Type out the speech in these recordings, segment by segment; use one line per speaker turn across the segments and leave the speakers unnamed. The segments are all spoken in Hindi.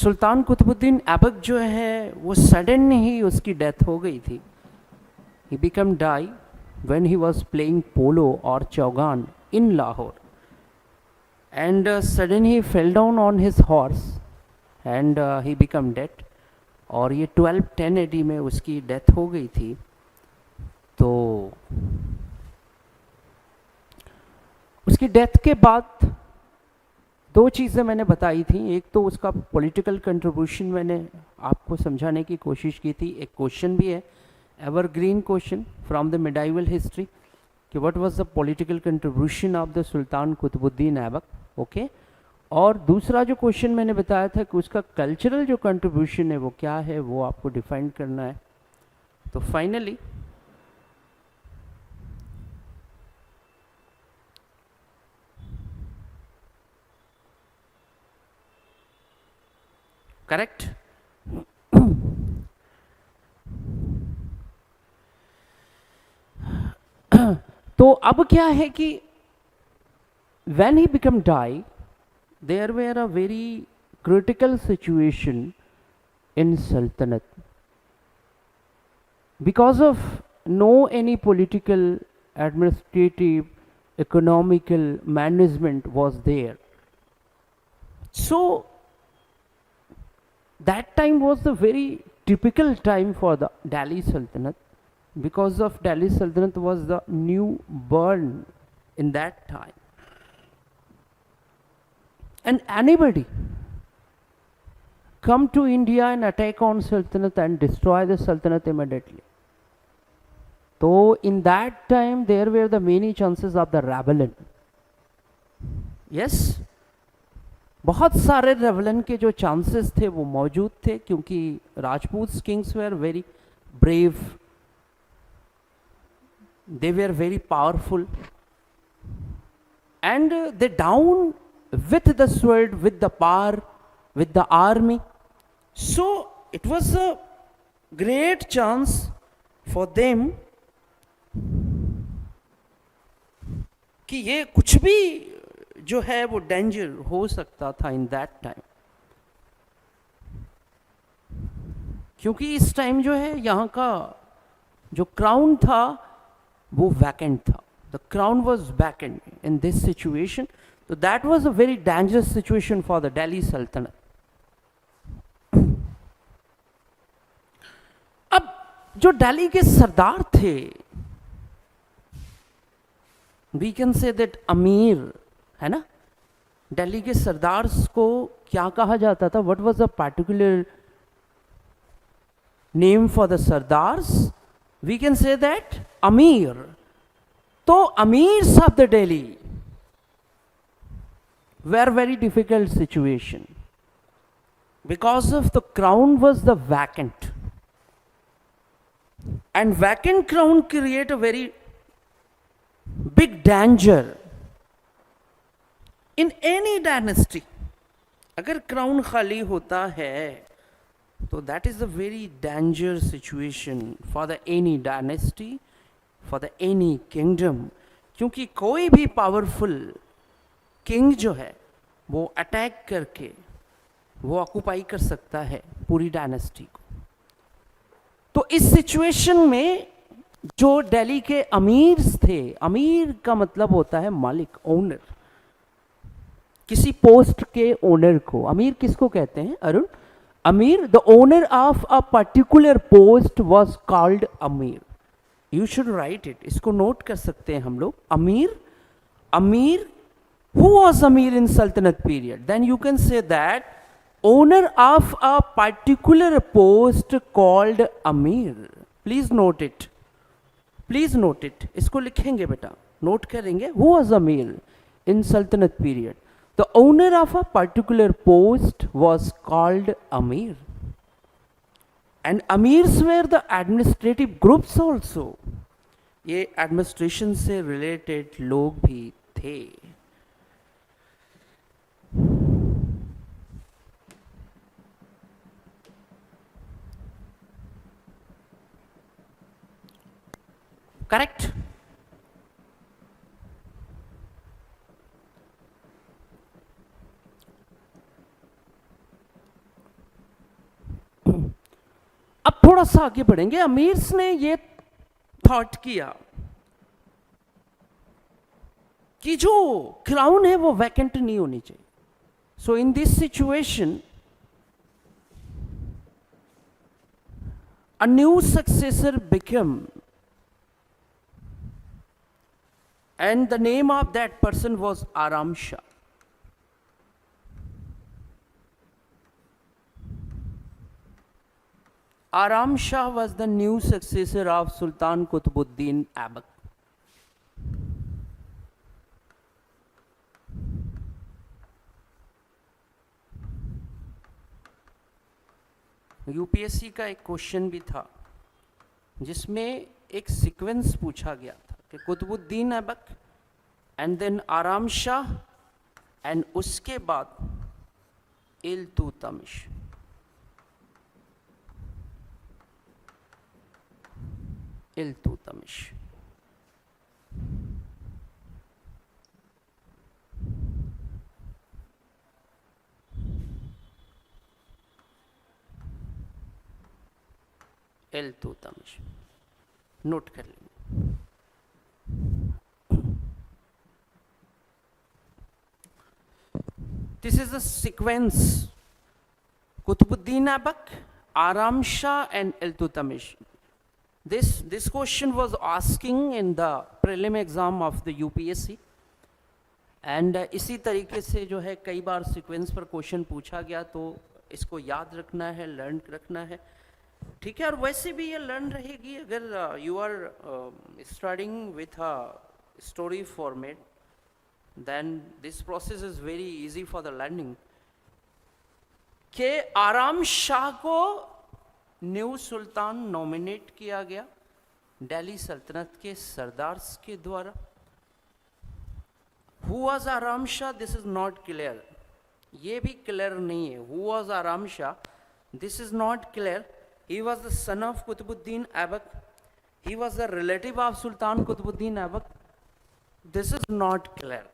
सुल्तान कुतुबुद्दीन ऐबक जो है वो सडन ही उसकी डेथ हो गई थी. He become die when he was playing polo or chaugan in Lahore, and suddenly he fell down on his horse and he became dead. और ये 1210 AD में उसकी डेथ हो गई थी. तो उसकी डेथ के बाद दो चीज़ें मैंने बताई थी. एक तो उसका पॉलिटिकल कंट्रीब्यूशन मैंने आपको समझाने की कोशिश की थी. एक क्वेश्चन भी है, evergreen question from the medieval history, कि what was the political contribution of the sultan Qutubuddin Aibak. Okay. और दूसरा जो क्वेश्चन मैंने बताया था कि उसका कल्चरल जो कंट्रीब्यूशन है वो क्या है, वो आपको डिफाइन करना है. तो फाइनली करेक्ट. तो अब क्या है कि when he became die, there were a very critical situation in Sultanate because of no any political, administrative, economical management was there. So that time was the very typical time for the Delhi Sultanate, because of Delhi Sultanate was the new born in that time. And anybody come to India and attack on Sultanate and destroy the Sultanate immediately. So in that time there were the many chances of the rebellion. Yes, बहुत सारे रेवलन के जो चांसेस थे वो मौजूद थे, क्योंकि Rajput Kings were very brave, they were very powerful, and they down with the sword, with the power, with the army. So it was a great chance for them कि ये कुछ भी जो है वो डेंजर हो सकता था इन दैट टाइम. क्योंकि इस टाइम जो है यहाँ का जो क्राउन था वो वैकेंट था. The crown was vacant in this situation. So that was a very dangerous situation for the Delhi Sultanate. अब जो दिल्ली के सरदार थे, we can say that अमीर है ना, दिल्ली के सरदार को क्या कहा जाता था? What was the particular name for the sardars? We can say that Amir. तो Amirs of the Delhi were very difficult situation because of the crown was the vacant, and vacant crown create a very big danger in any dynasty. अगर crown खाली होता है तो that is a very dangerous situation for the any dynasty, for the any kingdom, क्योंकि कोई भी powerful किंग जो है वो अटैक करके वो ऑक्युपाई कर सकता है पूरी डायनेस्टी को. तो इस सिचुएशन में जो दिल्ली के अमीर्स थे, अमीर का मतलब होता है मालिक, ओनर, किसी पोस्ट के ओनर को अमीर किसको कहते हैं अरुण? अमीर, the owner of a particular post was called अमीर. यू शुड राइट इट, इसको नोट कर सकते हैं हम लोग. अमीर, अमीर. Who was Amir in Sultanate period? Then you can say that owner of a particular post called Amir. Please note it. Please note it. इसको लिखेंगे बेटा, नोट करेंगे. Who was Amir in Sultanate period? The owner of a particular post was called Amir. And Amirs were the administrative groups also. ये administration से related लोग भी थे. Correct? थोड़ा सा आगे बढ़ेंगे। अमीर्स ने ये थॉट किया कि जो क्राउन है वो वैकेंट नहीं होनी चाहिए। So in this situation a new successor became, and the name of that person was Aram Shah. Aram Shah was the new successor of Sultan Qutbuddin Aibak. UPSC का एक क्वेश्चन भी था जिसमें एक सीक्वेंस पूछा गया था कि कुतुबुद्दीन ऐबक एंड देन आराम शाह एंड उसके बाद इल्तुतमिश। इल्तुतमिश इल्तुतमिश नोट कर लेंगे। This is the sequence Qutubuddin Aibak, Aram Shah and Iltutmish. This question was asking in the prelim exam of the UPSC and इसी तरीके से जो है कई बार सीक्वेंस पर क्वेश्चन पूछा गया, तो इसको याद रखना है, लर्न रखना है, ठीक है। और वैसे भी ये लर्न रहेगी अगर you are starting with a story format, then this process is very easy for the learning. के आराम शाह को न्यू सुल्तान नॉमिनेट किया गया दिल्ली सल्तनत के सरदार्स के द्वारा। हु वाज आराम Shah, this is not clear, ये भी क्लियर नहीं है। हु वाज आराम Shah, this is not clear. He was the son of Qutbuddin Aibak. He was a relative of Sultan Qutbuddin Aibak. This is not clear.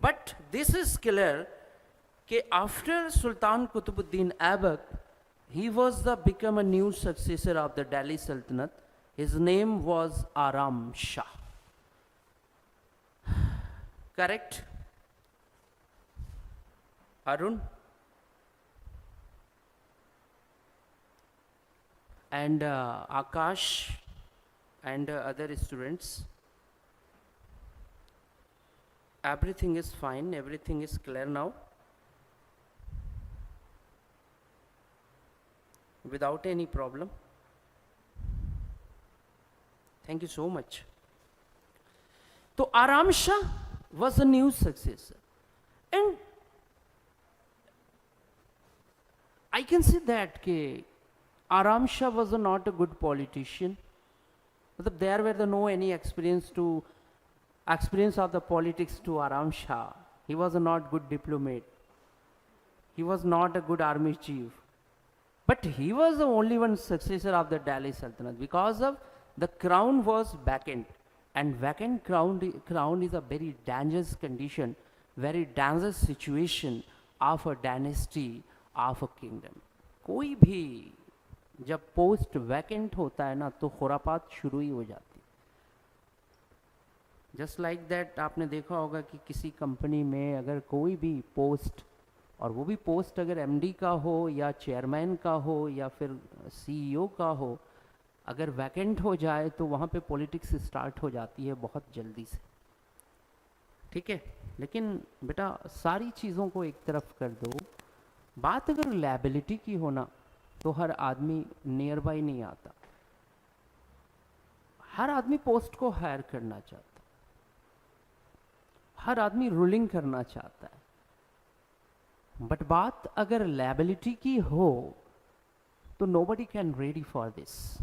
But this is clear that after Sultan Qutbuddin Aibak, he was become a new successor of the Delhi Sultanate. His name was Aram Shah. Correct? Arun? And Akash and other students, everything is fine, everything is clear now, without any problem. Thank you so much. So Aram Shah was a new successor, and I can say that Aram Shah was not a good politician. There were no any experience of the politics to Aram Shah. He was not good diplomat. He was not a good army chief. But he was the only one successor of the Delhi Sultanate because of the crown was vacant, and vacant crown is a very dangerous condition, very dangerous situation of a dynasty, of a kingdom. कोई भी जब पोस्ट वैकेंट होता है ना तो खुरापात शुरू ही हो जाती है। जस्ट लाइक दैट आपने देखा होगा कि किसी कंपनी में अगर कोई भी पोस्ट, और वो भी पोस्ट अगर एमडी का हो या चेयरमैन का हो या फिर सीईओ का हो, अगर वैकेंट हो जाए तो वहाँ पे पॉलिटिक्स स्टार्ट हो जाती है बहुत जल्दी से, ठीक है। लेकिन बेटा सारी चीज़ों को एक तरफ कर दो, बात अगर लायबिलिटी की हो ना तो हर आदमी नियर बाय नहीं आता। हर आदमी पोस्ट को हायर करना चाहता, हर आदमी रूलिंग करना चाहता है। बट बात अगर लायबिलिटी की हो तो nobody can ready for this,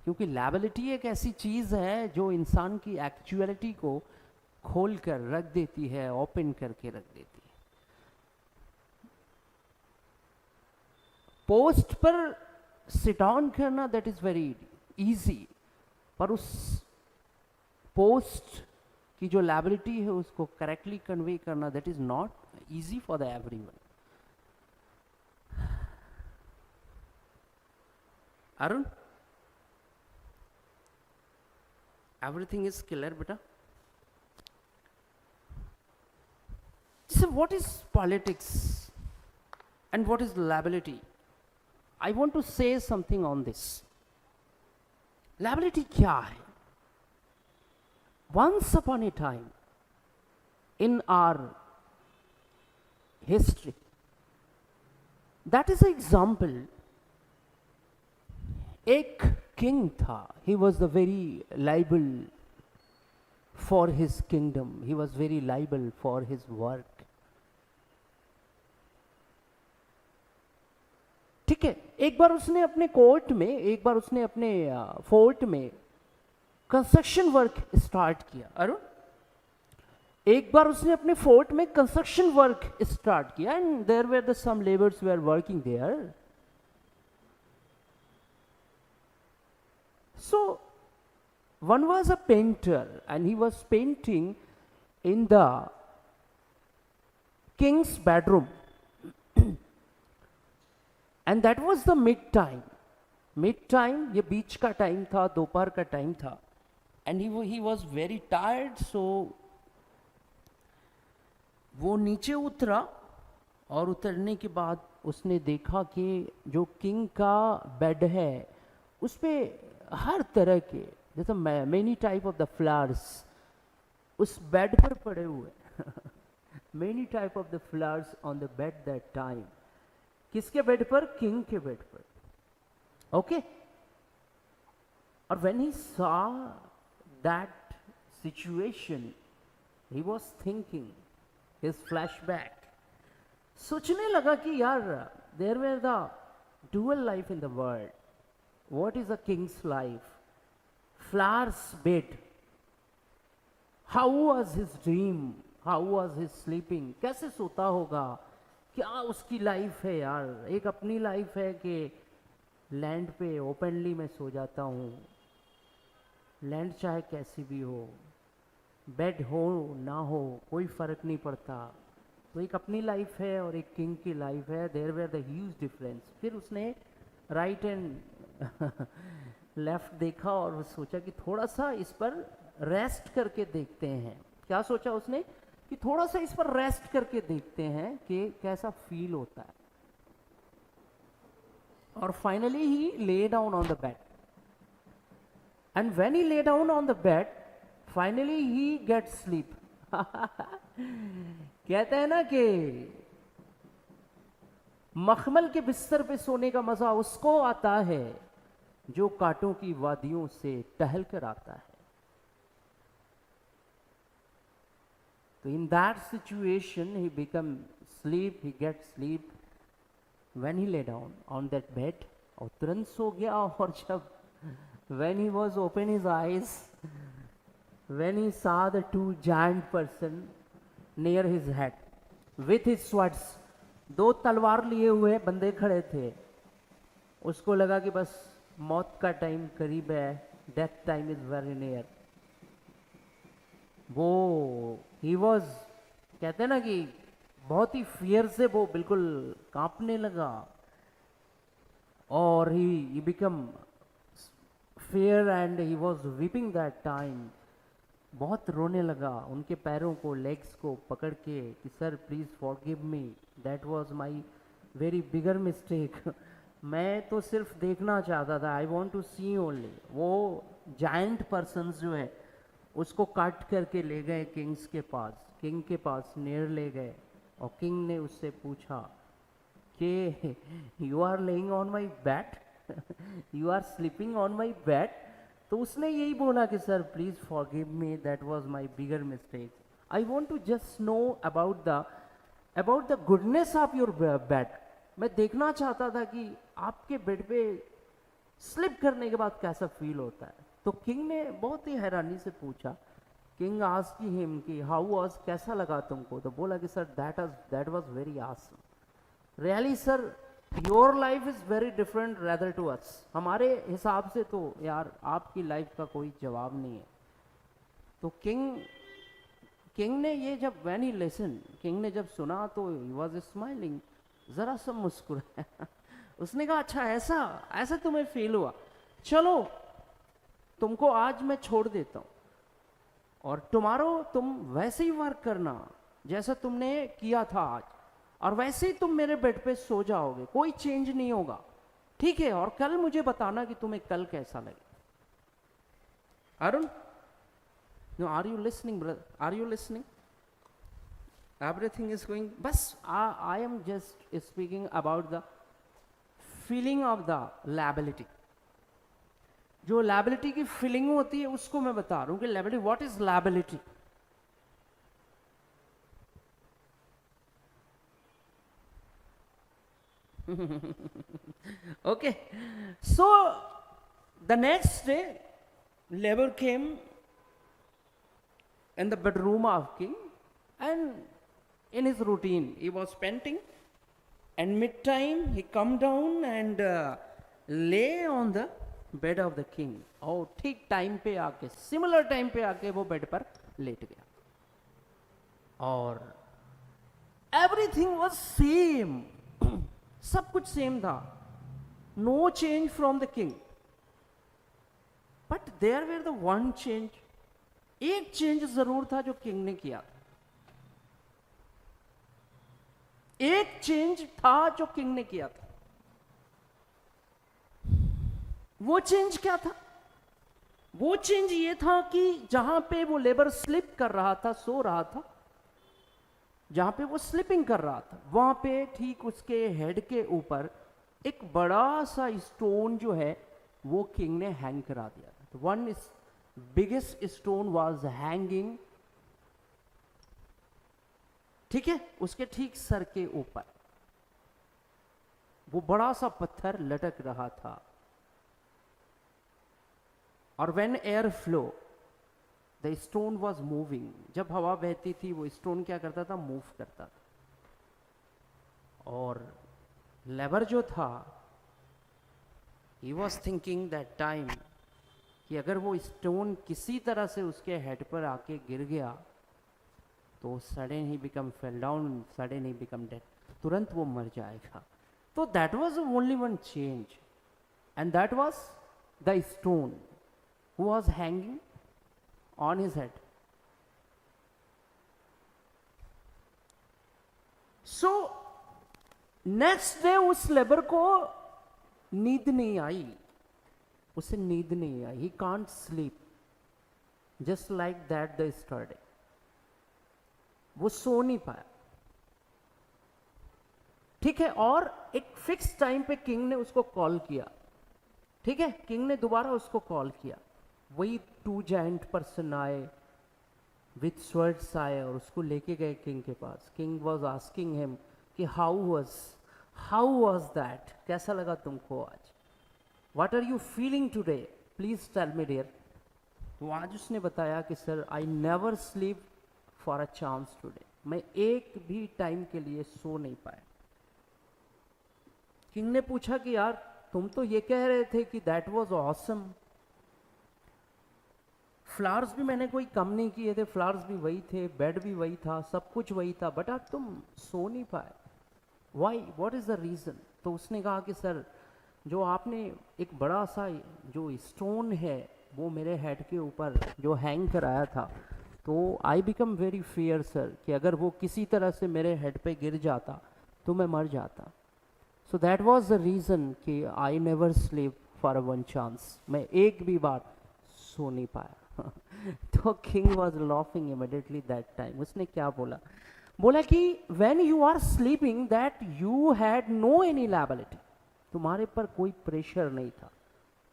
क्योंकि लायबिलिटी एक ऐसी चीज है जो इंसान की एक्चुअलिटी को खोल कर रख देती है, ओपन करके रख देती है। पोस्ट पर सिट ऑन करना दैट इज वेरी इजी, पर उस पोस्ट की जो लायबिलिटी है उसको करेक्टली कन्वे करना that is not easy for the everyone. Arun, everything is clear, beta? So what is politics and what is liability? I want to say something on this. Liability क्या है? Once upon a time in our history, that is an example. एक king था, he was the very liable for his kingdom, he was very liable for his work. ठीक है, एक बार उसने अपने कोर्ट में, एक बार उसने अपने फोर्ट में कंस्ट्रक्शन वर्क स्टार्ट किया. अरुण, एक बार उसने अपने फोर्ट में कंस्ट्रक्शन वर्क स्टार्ट किया and there were the some labours were working there. So one was a painter and he was painting in the king's bedroom. And that was the mid time. Mid time, ये बीच का टाइम था, दोपहर का टाइम था. And he was very tired, so वो नीचे उतरा और उतरने के बाद उसने देखा कि जो किंग का बेड है उस पे हर तरह के, जैसे many type of the flowers उस बेड पर पड़े हुए. Many type of the flowers on the bed that time. किसके बेड पर? किंग के बेड पर. ओके. और when he saw that situation he was thinking his flashback. सोचने लगा कि यार there were the dual life in the world. What is a king's life? Flowers bed. How was his dream? How was his sleeping? कैसे सोता होगा? क्या उसकी लाइफ है यार. एक अपनी लाइफ है कि लैंड पे ओपनली मैं सो जाता हूँ, लैंड चाहे कैसी भी हो, बेड हो ना हो कोई फर्क नहीं पड़ता. तो एक अपनी लाइफ है और एक किंग की लाइफ है. There were the huge difference. फिर उसने राइट एंड लेफ्ट देखा और सोचा कि थोड़ा सा इस पर रेस्ट करके देखते हैं. क्या सोचा उसने? कि थोड़ा सा इस पर रेस्ट करके देखते हैं कि कैसा फील होता है. और finally he lay down on the bed. And when he lay down on the bed, finally he get sleep. कहते हैं ना कि मखमल के बिस्तर पे सोने का मजा उसको आता है जो कांटों की वादियों से टहल कर आता है. तो in that situation he become sleep, he get sleep when he lay down on that bed. और तुरंत सो गया. और जब when he was open his eyes, when he saw the two giant person near his head with his swords. दो तलवार लिए हुए बंदे खड़े थे. उसको लगा कि बस मौत का टाइम करीब है, death time is very near. वो ही वॉज, कहते हैं ना कि बहुत ही फियर से वो बिल्कुल कांपने लगा. और he become fear and he was weeping that time. बहुत रोने लगा. उनके पैरों को, लेग्स को पकड़ के कि sir please forgive me, that was my very bigger mistake. मैं तो सिर्फ देखना चाहता था, I want to see only. वो जायंट पर्सन्स जो है उसको काट करके ले गए किंग्स के पास. किंग के पास नियर ले गए और किंग ने उससे पूछा कि you are laying on my bed, you are sleeping on my bed. तो उसने यही बोला कि sir please forgive me, that was my bigger mistake. I want to just know about the goodness of your bed. मैं देखना चाहता था कि आपके बेड पे स्लिप करने के बाद कैसा फील होता है. तो किंग ने बहुत ही हैरानी से पूछा. किंग आस्क्ड हिम कि हाउ वाज, कैसा लगा तुमको. तो बोला कि sir that was very awesome. Really sir your life is very different rather to us. हमारे हिसाब से तो यार आपकी लाइफ का कोई जवाब नहीं है. तो किंग ने ये जब व्हेन ही लिसन, किंग ने जब सुना तो ही वाज स्माइलिंग. जरा सा मुस्कुराया उसने कहा अच्छा ऐसा ऐसा तुम्हें फील हुआ, चलो तुमको आज मैं छोड़ देता हूं और टुमारो तुम वैसे ही वर्क करना जैसा तुमने किया था आज, और वैसे ही तुम मेरे बेड पे सो जाओगे, कोई चेंज नहीं होगा, ठीक है? और कल मुझे बताना कि तुम्हें कल कैसा लगे। Arun, no, are you listening brother? Are you listening? Everything is going, बस I am just speaking about the feeling of the liability. जो लाइबिलिटी की फीलिंग होती है उसको मैं बता रहा हूं कि liability, what is liability? Okay, so the next day labor came in the bedroom of king, and in his routine he was painting, and mid time he come down and lay on the bed of the king. और ठीक टाइम पे आके, सिमिलर टाइम पे आके वो बेड पर लेट गया, और एवरीथिंग वाज सेम, सब कुछ सेम था, no change from the king, but there were the one change, एक चेंज जरूर था जो किंग ने किया, एक चेंज था जो किंग ने किया था। वो चेंज क्या था? वो चेंज ये था कि जहां पे वो लेबर स्लिप कर रहा था, सो रहा था, जहां पे वो स्लिपिंग कर रहा था, वहां पे ठीक उसके हेड के ऊपर एक बड़ा सा स्टोन जो है वो किंग ने हैंग करा दिया था। तो one is biggest stone was hanging, ठीक है, उसके ठीक सर के ऊपर वो बड़ा सा पत्थर लटक रहा था। और when air flow the stone was moving, जब हवा बहती थी वो स्टोन क्या करता था? मूव करता था। और लेबर जो था, he was thinking that time कि अगर वो स्टोन किसी तरह से उसके हेड पर आके गिर गया तो sudden he become fell down, sudden he become dead, तुरंत वो मर जाएगा। तो that was only one change, and that was the stone who was hanging on his head. So next day उस लेबर को नींद नहीं आई, उसे नींद नहीं आई, he can't sleep, just like that the yesterday, वो सो नहीं पाया, ठीक है। और एक फिक्स टाइम पे किंग ने उसको कॉल किया, ठीक है, किंग ने दोबारा उसको कॉल किया, वही 2 जायंट पर्सन आए विथ स्वर्ड्स आए और उसको लेके गए किंग के पास। किंग वॉज आस्किंग हिम कि हाउ वॉज दैट, कैसा लगा तुमको आज, what are you feeling today, please tell me dear. तो आज उसने बताया कि sir I never sleep for a chance today, मैं एक भी टाइम के लिए सो नहीं पाया। किंग ने पूछा कि यार तुम तो ये कह रहे थे कि दैट वॉज ऑसम, फ्लावर्स भी मैंने कोई कम नहीं किए थे, फ्लावर्स भी वही थे, बेड भी वही था, सब कुछ वही था, बट आज तुम सो नहीं पाए, why, what is the reason? तो उसने कहा कि सर जो आपने एक बड़ा सा जो स्टोन है वो मेरे हेड के ऊपर जो हैंग कराया था, तो I become very fear sir, कि अगर वो किसी तरह से मेरे हेड पे गिर जाता तो मैं मर जाता। So that was the reason कि I never sleep for one chance, मैं एक भी बार सो नहीं पाया। तो king was laughing immediately that time. उसने क्या बोला? बोला कि when you are sleeping that you had no any liability, तुम्हारे पर कोई प्रेशर नहीं था,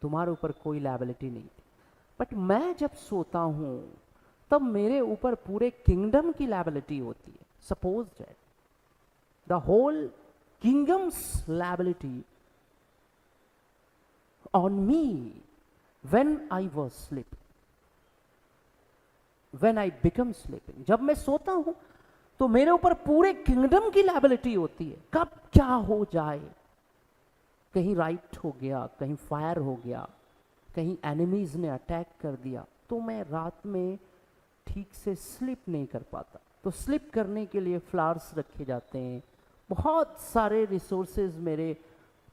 तुम्हारे ऊपर कोई लायबिलिटी नहीं थी, बट मैं जब सोता हूँ तब मेरे ऊपर पूरे किंगडम की लायबिलिटी होती है। Suppose that the whole kingdom's liability on me when I was sleeping, when I become sleeping, जब मैं सोता हूं तो मेरे ऊपर पूरे किंगडम की लायबिलिटी होती है, कब क्या हो जाए, कहीं राइट हो गया, कहीं फायर हो गया, कहीं एनिमीज ने अटैक कर दिया, तो मैं रात में ठीक से स्लिप नहीं कर पाता। तो स्लिप करने के लिए फ्लावर्स रखे जाते हैं, बहुत सारे रिसोर्सेज मेरे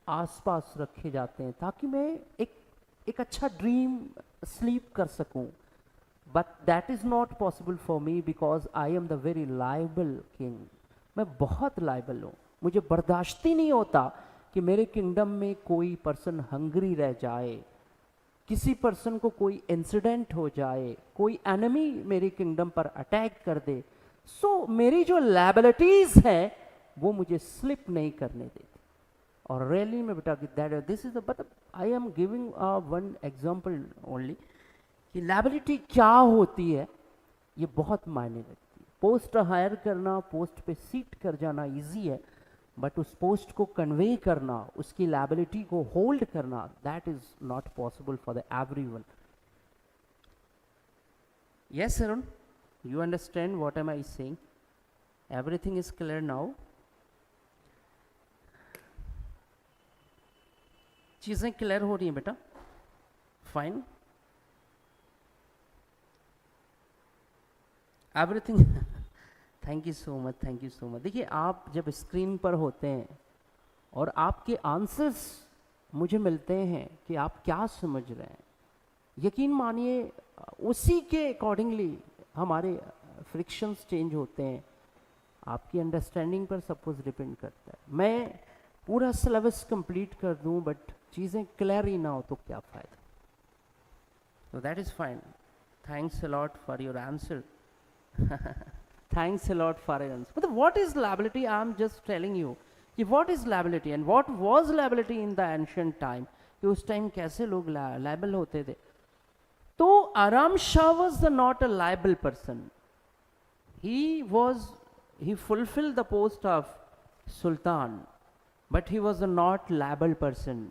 आसपास रखे जाते हैं ताकि मैं एक अच्छा ड्रीम स्लीप कर सकूं. But that is not possible for me because I am the very liable king. मैं बहुत लायबल हूँ. मुझे बर्दाश्त ही नहीं होता कि मेरे किंगडम में कोई पर्सन हंग्री रह जाए, किसी पर्सन को कोई इंसिडेंट हो जाए, कोई एनिमी मेरे किंगडम पर अटैक कर दे. सो मेरी जो लायबिलिटीज हैं वो मुझे स्लिप नहीं करने देती. और रैली में बेटा that this is but I am giving one example only कि लायबिलिटी क्या होती है. ये बहुत मायने रखती है. पोस्ट हायर करना, पोस्ट पे सीट कर जाना इजी है, बट उस पोस्ट को कन्वे करना, उसकी लायबिलिटी को होल्ड करना, that is not possible for the everyone. Yes Arun, you understand what am I saying? Everything is clear now. चीजें क्लियर हो रही हैं बेटा? Fine. Everything thank you so much, thank you so much. देखिए, आप जब स्क्रीन पर होते हैं और आपके आंसर्स मुझे मिलते हैं कि आप क्या समझ रहे हैं, यकीन मानिए उसी के अकॉर्डिंगली हमारे फ्रिक्शंस चेंज होते हैं. आपकी अंडरस्टैंडिंग पर सब कुछ डिपेंड करता है. मैं पूरा सिलेबस कंप्लीट कर दूं बट चीज़ें क्लियर ही ना हो तो क्या फ़ायदा. तो that is fine. Thanks a lot for your answer. Thanks a lot for your answer. मतलब what is liability? I am just telling you कि what is liability and what was liability in the ancient time. कि उस टाइम कैसे लोग लायबल होते थे. तो Aram Shah was not a liable person. He fulfilled the post of Sultan, but he was a not liable person.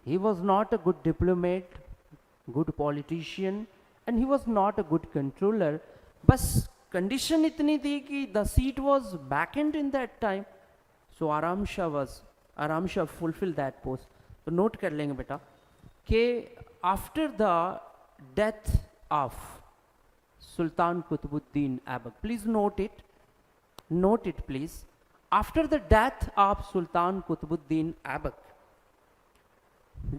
He was not a good diplomat, good politician, and he was not a good controller. बस condition इतनी थी कि the seat was vacant in that time. So Aram Shah fulfilled that post. तो note कर लेंगे बेटा कि after the death of Sultan Qutbuddin Aibak, please note it please. After the death of Sultan Qutbuddin Aibak,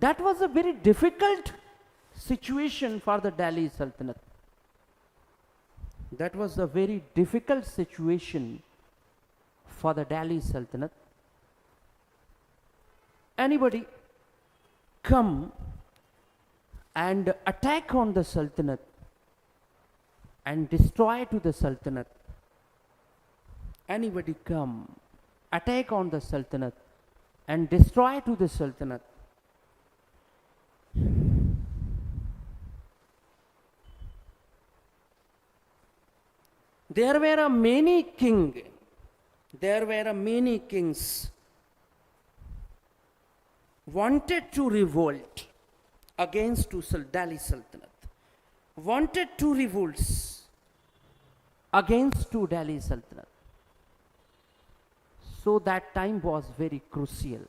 that was a very difficult situation for the Delhi Sultanate. That was a very difficult situation for the Delhi Sultanate. Anybody come and attack on the Sultanate and destroy to the Sultanate. Anybody come, attack on the Sultanate and destroy to the Sultanate. There were many kings wanted to revolt against to Delhi Sultanate, wanted to revolt against to Delhi Sultanate. So that time was very crucial.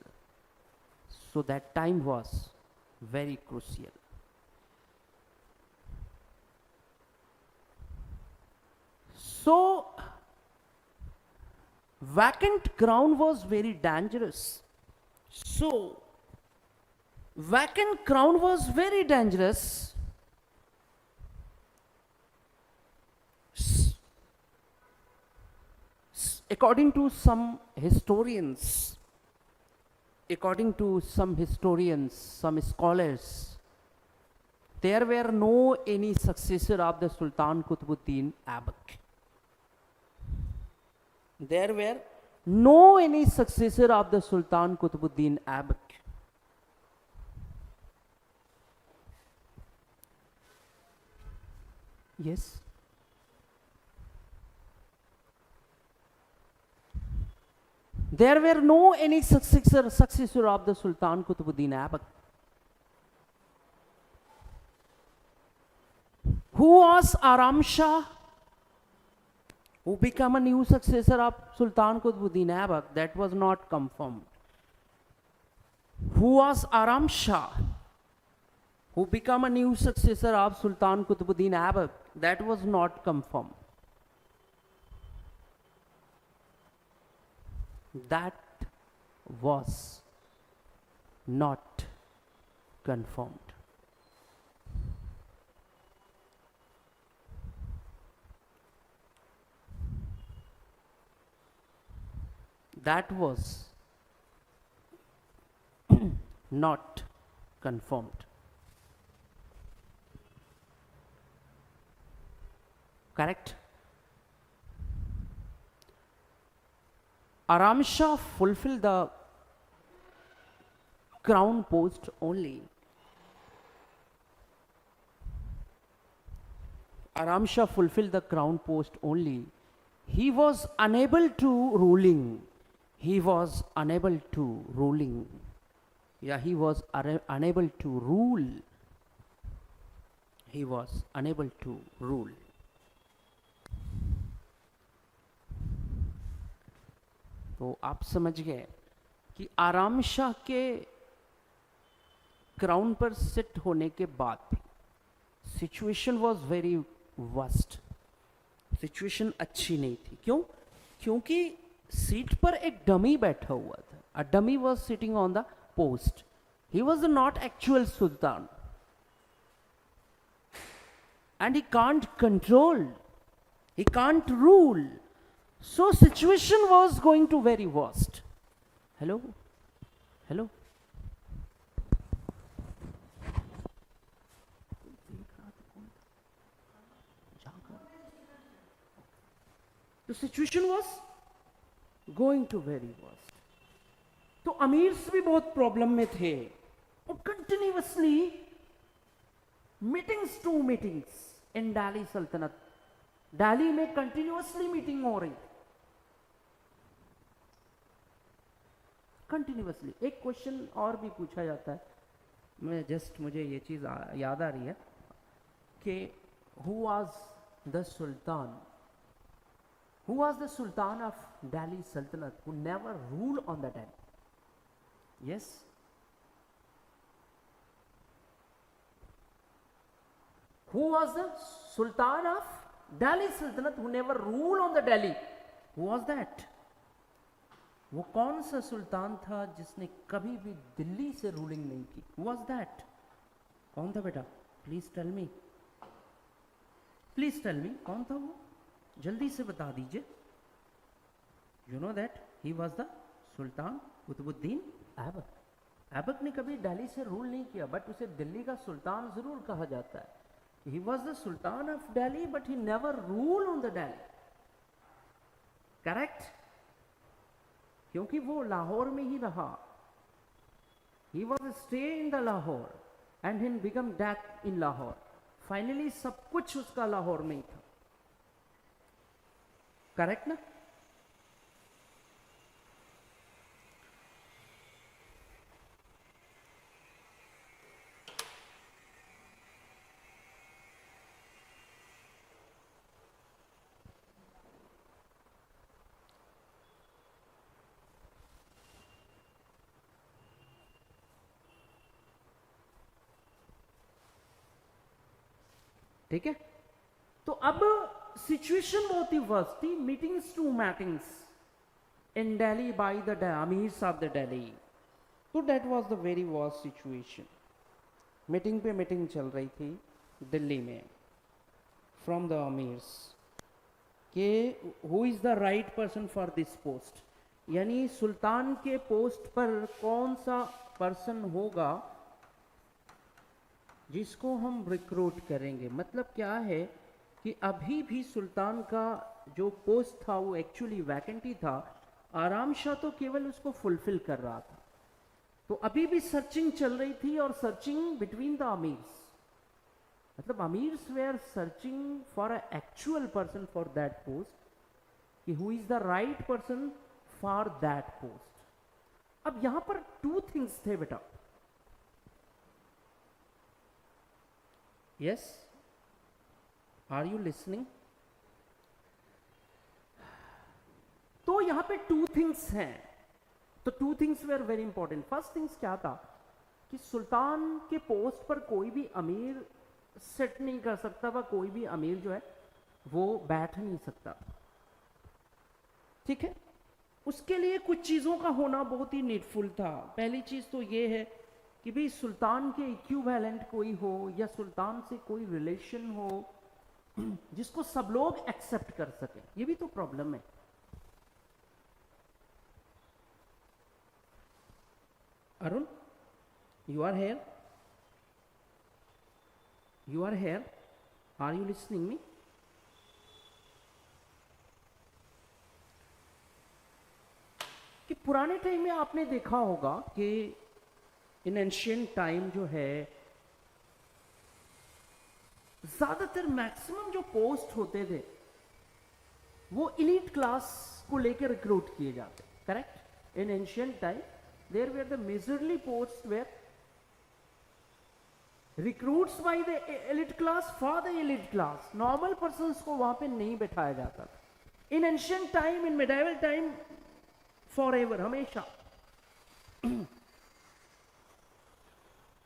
So vacant crown was very dangerous. According to some historians, some scholars, there were no any successor of the Sultan Qutbuddin Aibak. There were no any successor of the Sultan Qutbuddin Aibak. Yes. There were no any successor of the Sultan Qutbuddin Aibak. Who was Aram Shah? Who became a new successor of Sultan Qutbuddin Aibak? That was not confirmed. Who was Aram Shah? Who became a new successor of Sultan Qutbuddin Aibak? That was not confirmed. That was not confirmed. That was not confirmed. Correct? Aram Shah fulfilled the crown post only. Aram Shah fulfilled the crown post only. He was unable to ruling. He was unable to ruling. Yeah, he was unable to rule. He was unable to rule. तो आप समझ गए कि आराम शाह के क्राउन पर सिट होने के बाद भी situation was very worst. Situation अच्छी नहीं थी. क्यों? क्योंकि सीट पर एक डमी बैठा हुआ था. A dummy was sitting on the post. He was not actual Sultan and he can't control, he can't rule. So situation was going to very worst. Hello? Hello? The situation was going to very worst. तो अमीर्स भी बहुत प्रॉब्लम में थे और continuously meetings to meetings in Delhi सल्तनत. दिल्ली में कंटिन्यूअसली मीटिंग हो रही. कंटिन्यूअसली. एक क्वेश्चन और भी पूछा जाता है, मुझे ये चीज याद आ रही है कि who was the sultan, who was the sultan of Delhi सल्तनत who never rule on the Delhi? Yes, who was the sultan of Delhi Sultanate who never ruled on the Delhi? Who was that? वो कौन सा सुल्तान था जिसने कभी भी दिल्ली से रूलिंग नहीं की? Who was that? कौन था बेटा? Please tell me. Please tell me. कौन था वो? जल्दी से बता दीजिए. You know that he was the Sultan Qutubuddin Aibak. Aibak ने कभी दिल्ली से रूल नहीं किया, बट उसे दिल्ली का सुल्तान जरूर कहा जाता है. He was the Sultan of Delhi, but he never ruled on the Delhi. Correct? क्योंकि वो लाहौर में ही रहा. He was stay in the Lahore and he become death in Lahore. Finally सब कुछ उसका लाहौर में ही था. Correct ना? ठीक है. तो अब सिचुएशन बहुत ही वर्स्ट थी. Meetings to meetings in Delhi by the amirs of the Delhi. तो that was the very worst situation. Meeting पे मीटिंग चल रही थी दिल्ली में फ्रॉम द अमीर्स के who is the right person for this post. यानी सुल्तान के पोस्ट पर कौन सा पर्सन होगा जिसको हम रिक्रूट करेंगे. मतलब क्या है कि अभी भी सुल्तान का जो पोस्ट था वो एक्चुअली वैकेंटी था. आराम शाह तो केवल उसको फुलफिल कर रहा था. तो अभी भी सर्चिंग चल रही थी और सर्चिंग बिटवीन द अमीर्स. मतलब amirs were searching for a actual person for that post कि who is the right person for that post. अब यहां पर टू थिंग्स थे बेटा. Yes? Are you listening? तो यहां पे टू थिंग्स हैं. तो two things were very important. First things क्या था कि सुल्तान के पोस्ट पर कोई भी अमीर सेट नहीं कर सकता. वह कोई भी अमीर जो है वो बैठ नहीं सकता. ठीक है. उसके लिए कुछ चीज़ों का होना बहुत ही नीडफुल था। पहली चीज़ तो ये है कि भाई सुल्तान के इक्विवेलेंट कोई हो या सुल्तान से कोई रिलेशन हो जिसको सब लोग एक्सेप्ट कर सके, ये भी तो प्रॉब्लम है। Arun, you are here, you are here, are you listening me? कि पुराने टाइम में आपने देखा होगा कि इन एंशियंट टाइम जो है ज्यादातर मैक्सिमम जो पोस्ट होते थे वो इलीट क्लास को लेकर रिक्रूट किए जाते, correct? In ancient time there were the majorly post were recruits by the elite class for the elite class. Normal persons को वहां पे नहीं बैठाया जाता था। In ancient time, in medieval time, forever, हमेशा।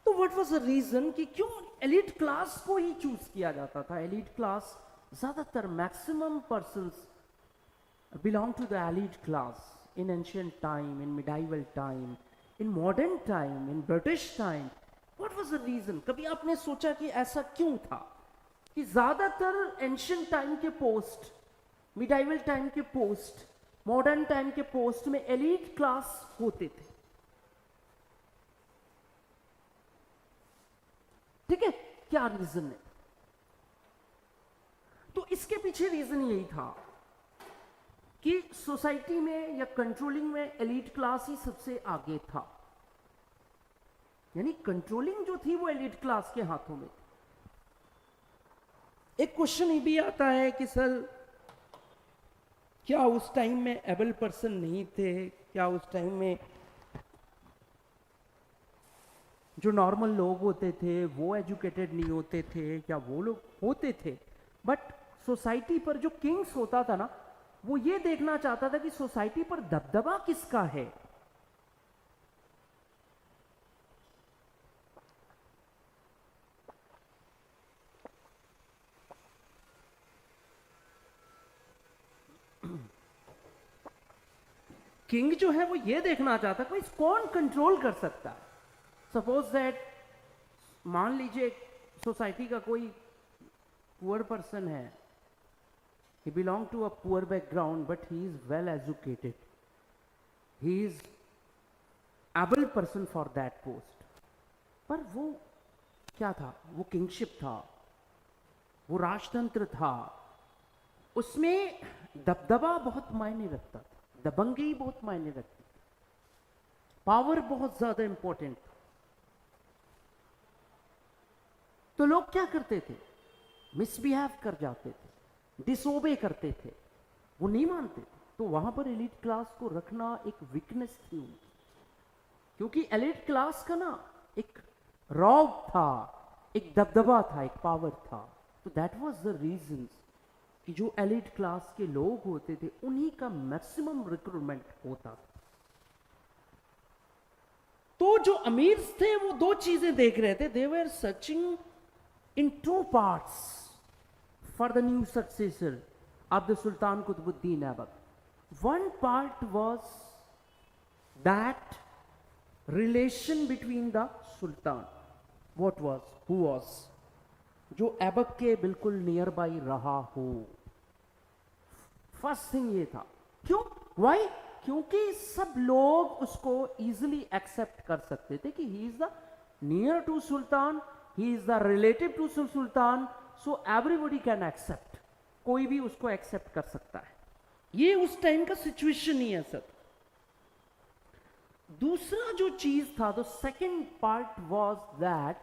तो व्हाट वाज द रीजन कि क्यों एलिट क्लास को ही चूज किया जाता था? एलिट क्लास, ज्यादातर maximum persons belong to the elite class in ancient time, in medieval time, in modern time, in British time. What was the reason? कभी आपने सोचा कि ऐसा क्यों था कि ज्यादातर एंशियंट टाइम के पोस्ट, मिडाइवल टाइम के पोस्ट, मॉडर्न टाइम के पोस्ट में एलीट क्लास होते थे? ठीक है, क्या रीजन है? तो इसके पीछे रीजन यही था कि सोसाइटी में या कंट्रोलिंग में एलीट क्लास ही सबसे आगे था, यानी कंट्रोलिंग जो थी वो एलीट क्लास के हाथों में। एक क्वेश्चन ये भी आता है कि सर क्या उस टाइम में एबल पर्सन नहीं थे? क्या उस टाइम में जो नॉर्मल लोग होते थे वो एजुकेटेड नहीं होते थे? क्या वो लोग होते थे? बट सोसाइटी पर जो किंग्स होता था ना, वो ये देखना चाहता था कि सोसाइटी पर दबदबा किसका है। किंग जो है वो ये देखना चाहता है कि कौन कंट्रोल कर सकता है। सपोज दैट, मान लीजिए सोसाइटी का कोई पुअर पर्सन है, he belong to a poor background but he is well educated, he is able person for that post। पर वो क्या था? वो किंगशिप था, वो राजतंत्र था, उसमें दबदबा बहुत मायने रखता था, दबंगी बहुत मायने रखती थी, पावर बहुत ज्यादा इंपॉर्टेंट था। तो लोग क्या करते थे? मिसबिहेव कर जाते थे, डिसोबे करते थे, वो नहीं मानते थे। तो वहां पर एलिट क्लास को रखना एक वीकनेस थी उनकी, क्योंकि एलिट क्लास का ना एक रौब था, एक दबदबा था, एक पावर था। तो दैट वाज द रीजन कि जो एलिट क्लास के लोग होते थे उन्हीं का मैक्सिमम रिक्रूटमेंट होता था। तो जो अमीर थे वो दो चीजें देख रहे थे, they were searching in two parts for the new successor of the Sultan Qutbuddin Aibak. One part was that relation between the Sultan, what was, who was, जो ऐबक के बिल्कुल नियर बाई रहा हो। फर्स्ट थिंग ये था। क्यों? वाई? क्योंकि सब लोग उसको इजिली एक्सेप्ट कर सकते थे कि he is the near to sultan, he is the relative to sultan, so everybody can accept, कोई भी उसको एक्सेप्ट कर सकता है। ये उस टाइम का सिचुएशन ही है सर। दूसरा जो चीज था, the second part was that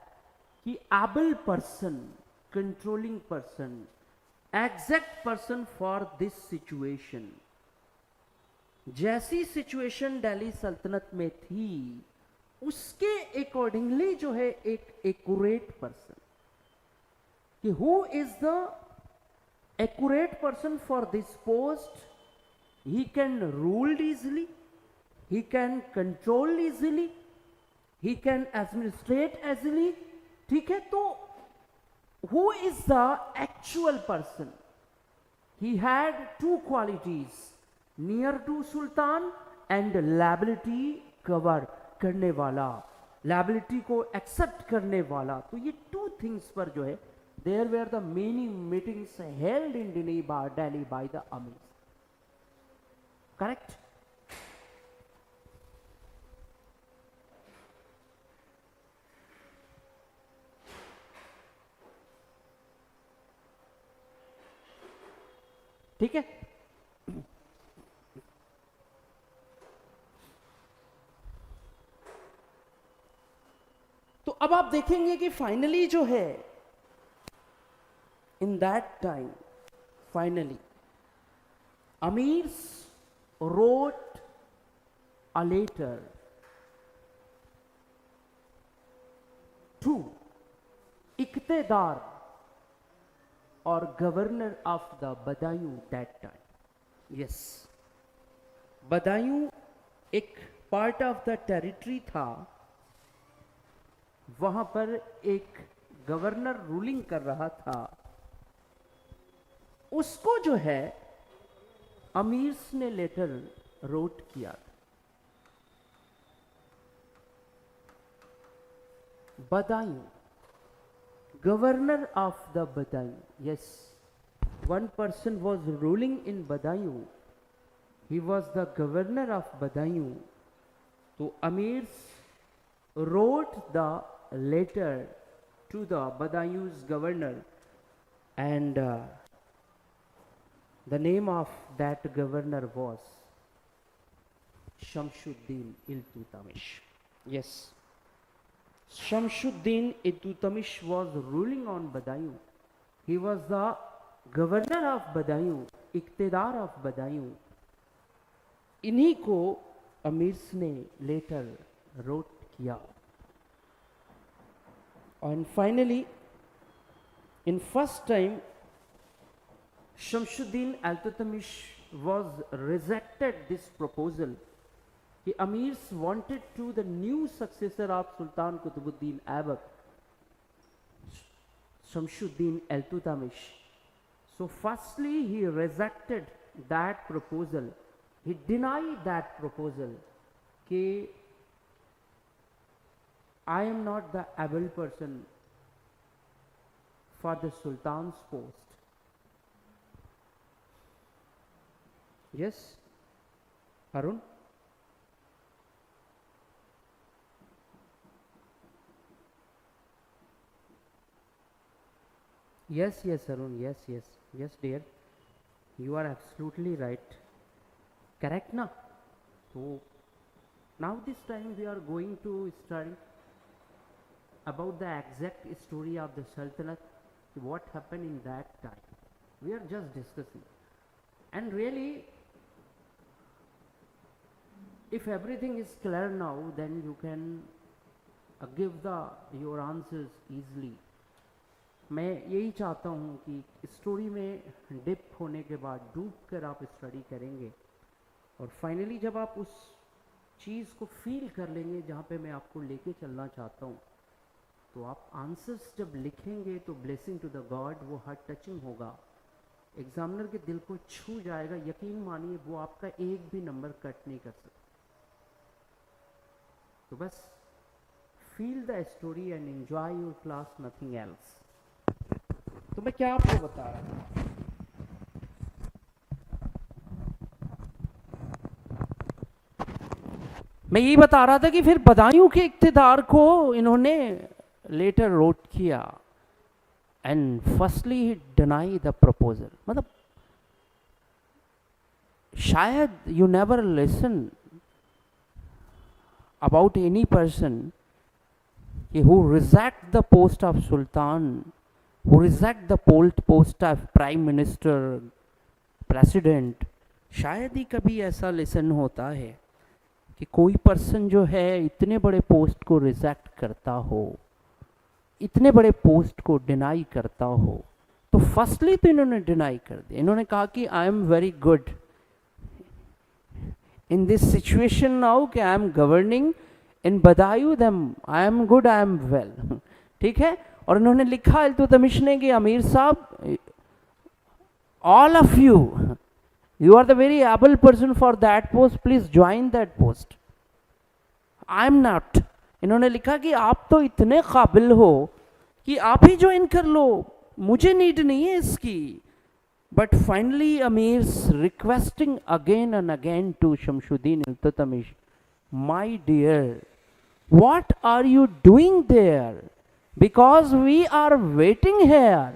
कि able person, controlling person, exact person for this situation. जैसी सिचुएशन दिल्ली सल्तनत में थी उसके अकॉर्डिंगली जो है एक एक्यूरेट पर्सन, कि who is the accurate person for this post, he can rule easily, he can control easily, he can administrate easily। ठीक है, तो who is the actual person? He had two qualities, near to sultan and liability cover करने वाला, लायबिलिटी को एक्सेप्ट करने वाला। तो ये टू थिंग्स पर जो है there were the many meetings held in Delhi by the amir. Correct? ठीक है। तो अब आप देखेंगे कि फाइनली जो है in that time finally amirs wrote a letter to इख्तेदार और governor of the Badaun that time. Yes, Badaun एक पार्ट ऑफ द टेरिटरी था, वहां पर एक गवर्नर रूलिंग कर रहा था। उसको जो है अमीर्स ने लेटर रोट किया। Badaun, governor of the Badaun. Yes, one person was ruling in Badaयूं. He was the governor of Badaयूं. So Amirs wrote the letter to the Badaयूं's governor, and the name of that governor was Shamsuddin Iltutmish. Yes, Shamsuddin Iltutmish was ruling on Badaयूं. He was the governor of Badaयूं, इख्तिदार of Badaयूं. इन्हीं को अमीर्स ने लेटर रोट किया। And finally, in first time, Shamsuddin Iltutmish was rejected this proposal. The Amirs wanted to the new successor of Sultan Qutbuddin Aibak, Shamsuddin Iltutmish. So firstly, he rejected that proposal. He denied that proposal. कि I am not the able person for the Sultan's post. Yes, Arun? Yes, yes, Arun. Yes, yes, yes, dear. You are absolutely right. Correct, na? So now this time we are going to study about the exact story of the Sultanate, what happened in that time. We are just discussing. And really, if everything is clear now, then you can give your answers easily. मैं यही चाहता हूँ कि स्टोरी में डिप होने के बाद डूब कर आप स्टडी करेंगे, और फाइनली जब आप उस चीज़ को फील कर लेंगे जहाँ पे मैं आपको लेके चलना चाहता हूँ, तो आप आंसर्स जब लिखेंगे तो ब्लेसिंग टू द गॉड, वो हार्ट टचिंग होगा, एग्जामिनर के दिल को छू जाएगा। यकीन मानिए वो आपका एक भी नंबर कट नहीं कर सकता। तो बस feel the story and enjoy your class, nothing else. तो मैं क्या आपको बता रहा था, मैं यही बता रहा था कि फिर बदायूं के इख्तिदार को इन्होंने लेटर रोट किया, and firstly he deny the proposal. मतलब शायद you never listen about any person who reject the post of sultan, who reject the post of prime minister, president। शायद ही कभी ऐसा लिसन होता है कि कोई पर्सन जो है इतने बड़े पोस्ट को रिजेक्ट करता हो, इतने बड़े पोस्ट को डिनाई करता हो। तो फर्स्टली तो इन्होंने डिनाई कर दिया, इन्होंने कहा कि I am very good in this situation now, कि I am governing in Badaun, them I am good, I am well. ठीक है, और इन्होंने लिखा इल्तुतमिश ने कि अमीर साहब, all of you You are the very able person for that post, please join that post. I am not. इन्होंने लिखा कि आप तो इतने काबिल हो कि आप ही ज्वाइन कर लो, मुझे नीड नहीं है इसकी. But finally Amir's requesting again and again to Shamsuddin Iltutmish, my dear, what are you doing there? Because we are waiting here.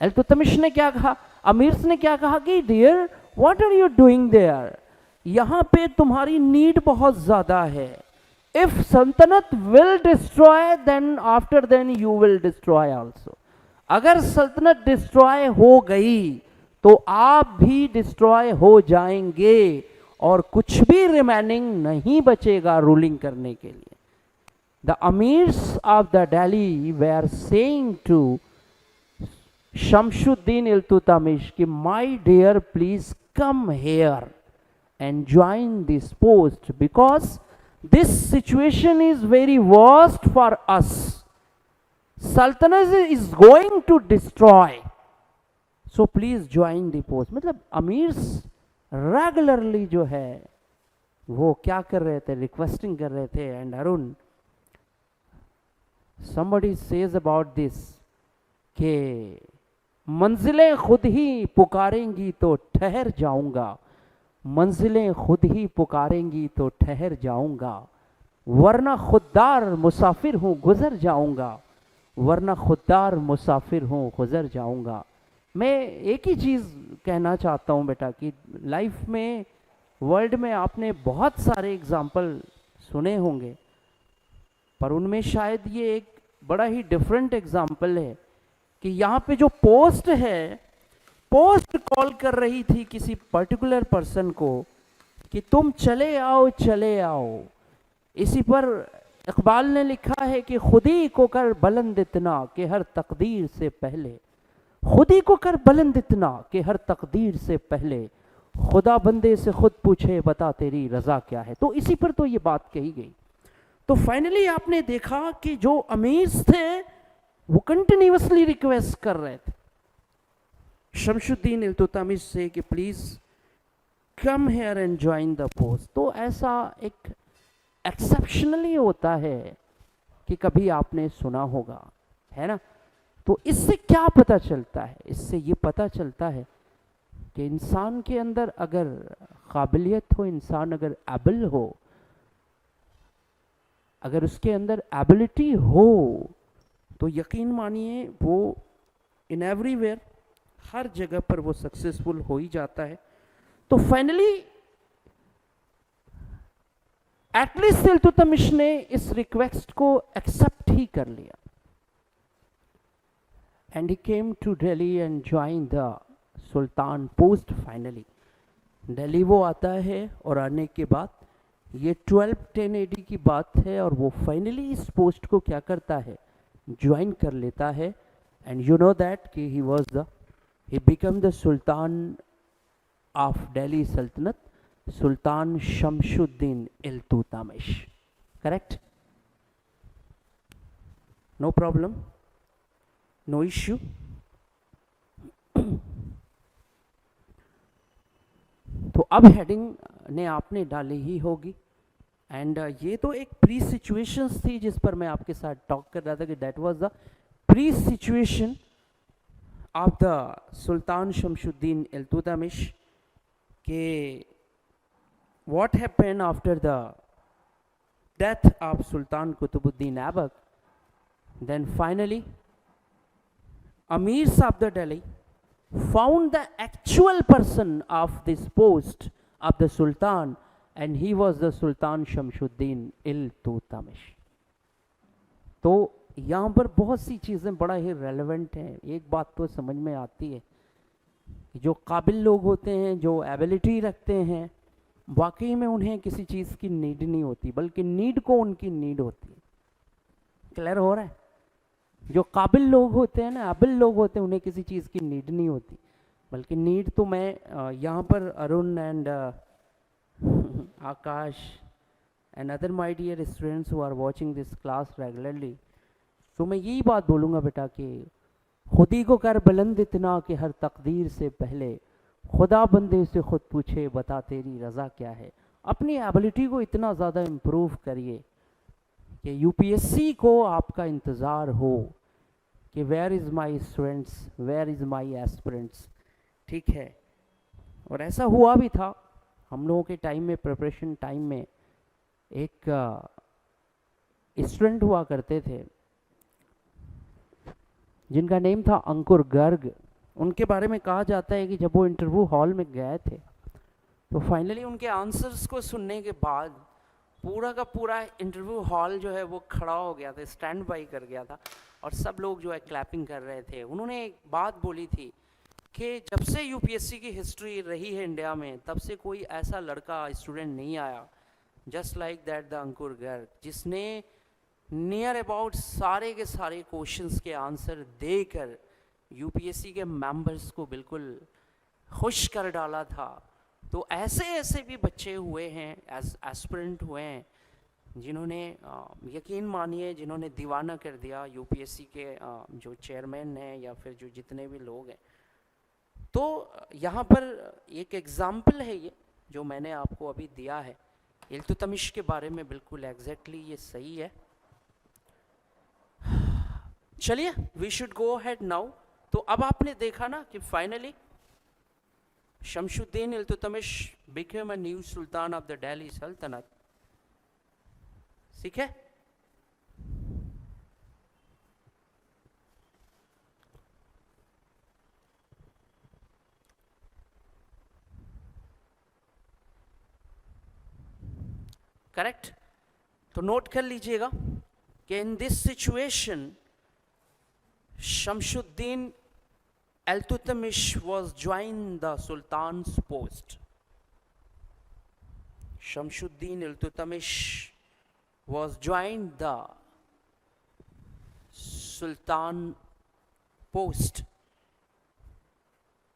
Iltutmish ने क्या कहा, अमीर ने क्या कहा कि dear what are you doing there, यहाँ पे तुम्हारी नीड बहुत ज़्यादा है. इफ सल्तनत will destroy then after then you will destroy also. अगर सल्तनत डिस्ट्रॉय हो गई तो आप भी डिस्ट्रॉय हो जाएंगे और कुछ भी रिमेनिंग नहीं बचेगा रूलिंग करने के लिए. The amirs of the Delhi were saying to Shamsuddin Iltutmish ki, my dear, please come here and join this post because this situation is very worst for us. Sultanate is going to destroy. So please join the post. मतलब अमीर्स रेगुलरली जो है वो क्या कर रहे थे, रिक्वेस्टिंग कर रहे थे. And Arun, somebody says about this के मंजिलें खुद ही पुकारेंगी तो ठहर जाऊंगा, मंजिलें खुद ही पुकारेंगी तो ठहर जाऊंगा, वरना खुददार मुसाफिर हूँ गुजर जाऊंगा, वरना खुददार मुसाफिर हूँ गुजर जाऊंगा. मैं एक ही चीज़ कहना चाहता हूँ बेटा कि लाइफ में, वर्ल्ड में आपने बहुत सारे एग्जाम्पल सुने होंगे, पर उनमें शायद ये एक बड़ा ही डिफरेंट एग्जाम्पल है कि यहाँ पे जो पोस्ट है, पोस्ट कॉल कर रही थी किसी पर्टिकुलर पर्सन को कि तुम चले आओ चले आओ. इसी पर इकबाल ने लिखा है कि खुदी को कर बुलंद इतना कि हर तकदीर से पहले, खुदी को कर बुलंद इतना कि हर तकदीर से पहले, खुदा बंदे से खुद पूछे बता तेरी रजा क्या है. तो इसी पर तो ये बात कही गई. तो फाइनली आपने देखा कि जो अमीर थे वो कंटिन्यूअसली रिक्वेस्ट कर रहे थे शमशुद्दीन इल्तुतमिश से कि please come here and join the post. तो ऐसा एक एक्सेप्शनली होता है कि कभी आपने सुना होगा, है ना. तो इससे क्या पता चलता है, इससे ये पता चलता है कि इंसान के अंदर अगर काबिलियत हो, इंसान अगर एबल हो, अगर उसके अंदर एबिलिटी हो, तो यकीन मानिए वो इन एवरीवेयर, हर जगह पर वो सक्सेसफुल हो ही जाता है. तो फाइनली एटलीस्ट इल्तुतमिश ने इस रिक्वेस्ट को एक्सेप्ट ही कर लिया. And he came to Delhi and join the sultan post. Finally Delhi वो आता है और आने के बाद ये 1210 AD की बात है और वो फाइनली इस पोस्ट को क्या करता है, ज्वाइन कर लेता है. एंड यू नो दैट कि he became the Sultan of Delhi Sultanate, Sultan Shamsuddin Iltutmish. Correct? No problem, no issue. तो अब हेडिंग ने आपने डाली ही होगी. एंड ये तो एक प्री सिचुएशंस थी जिस पर मैं आपके साथ टॉक कर रहा था कि that was the pre situation of the sultan Shamsuddin Iltutmish के what happened after the death of sultan Qutubuddin Aibak. Then finally amirs of the Delhi found the actual person of this post of the Sultan, and he was the Sultan Shamsuddin Iltutmish. तो यहाँ पर बहुत सी चीज़ें बड़ा ही रेलेवेंट हैं. एक बात तो समझ में आती है कि जो काबिल लोग होते हैं, जो एबिलिटी रखते हैं, वाकई में उन्हें किसी चीज़ की नीड नहीं होती, बल्कि नीड को उनकी नीड होती है. क्लियर हो रहा है? जो काबिल लोग होते हैं ना, एबल लोग होते हैं, उन्हें किसी चीज़ की नीड नहीं होती, बल्कि नीड तो मैं यहाँ पर Arun and Akash and other my dear students who are watching this class regularly, तो मैं यही बात बोलूँगा बेटा कि खुदी को कर बुलंद इतना कि हर तकदीर से पहले, खुदा बंदे से खुद पूछे बता तेरी रज़ा क्या है। अपनी एबिलिटी को इतना ज़्यादा इम्प्रूव करिए कि यूपीएससी को आपका इंतज़ार हो कि where is my students, where is my aspirants. ठीक है, और ऐसा हुआ भी था हम लोगों के टाइम में, प्रिपरेशन टाइम में। एक स्टूडेंट हुआ करते थे जिनका नेम था अंकुर गर्ग। उनके बारे में कहा जाता है कि जब वो इंटरव्यू हॉल में गए थे तो फाइनली उनके आंसर्स को सुनने के बाद पूरा का पूरा इंटरव्यू हॉल जो है वो खड़ा हो गया था, स्टैंड बाई कर गया था, और सब लोग जो है क्लैपिंग कर रहे थे। उन्होंने एक बात बोली थी कि जब से यूपीएससी की हिस्ट्री रही है इंडिया में, तब से कोई ऐसा लड़का स्टूडेंट नहीं आया जस्ट लाइक दैट द अंकुर गर्ग, जिसने नियर अबाउट सारे के सारे क्वेश्चंस के आंसर देकर यूपीएससी के मेंबर्स को बिल्कुल खुश कर डाला था। तो ऐसे ऐसे भी बच्चे हुए हैं, एस्पिरेंट हुए हैं, जिन्होंने यकीन मानिए जिन्होंने दीवाना कर दिया यूपीएससी के जो चेयरमैन हैं या फिर जो जितने भी लोग हैं। तो यहाँ पर एक एग्ज़ाम्पल है ये जो मैंने आपको अभी दिया है इल्तुतमिश के बारे में, बिल्कुल एग्जैक्टली ये सही है। चलिए we should go ahead now. तो अब आपने देखा ना कि finally Shamsuddin Iltutmish became a new sultan of the Delhi सल्तनत। ठीक है, करेक्ट। तो नोट कर लीजिएगा कि in this situation Shamsuddin Iltutmish was joined the Sultan's post. Shamshuddin Iltutmish was joined the Sultan post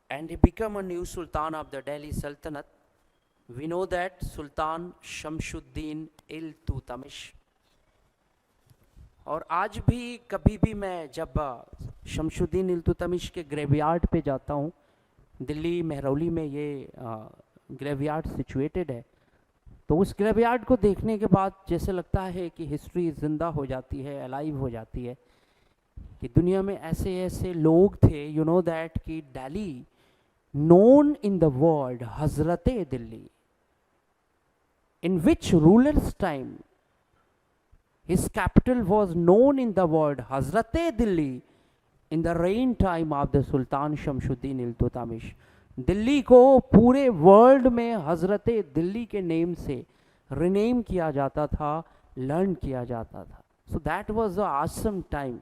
and he became a new Sultan of the Delhi Sultanate. We know that Sultan Shamshuddin Iltutmish. और आज भी कभी भी मैं जब शमशुद्दीन इल्तुतमिश के ग्रेवयार्ड पे जाता हूँ, दिल्ली मेहरौली में ये ग्रेवयार्ड सिचुएटेड है, तो उस ग्रेवयार्ड को देखने के बाद जैसे लगता है कि हिस्ट्री ज़िंदा हो जाती है, अलाइव हो जाती है, कि दुनिया में ऐसे ऐसे लोग थे, यू नो दैट कि Delhi known in the world Hazrate Delhi, in which ruler's time his capital was known in the world Hazrate Delhi in the reign time of the Sultan Shamshuddin Iltutmish. Delhi को पूरे वर्ल्ड में हजरते दिल्ली के नेम से रिनेम किया जाता था, लर्न किया जाता था. So that was the awesome time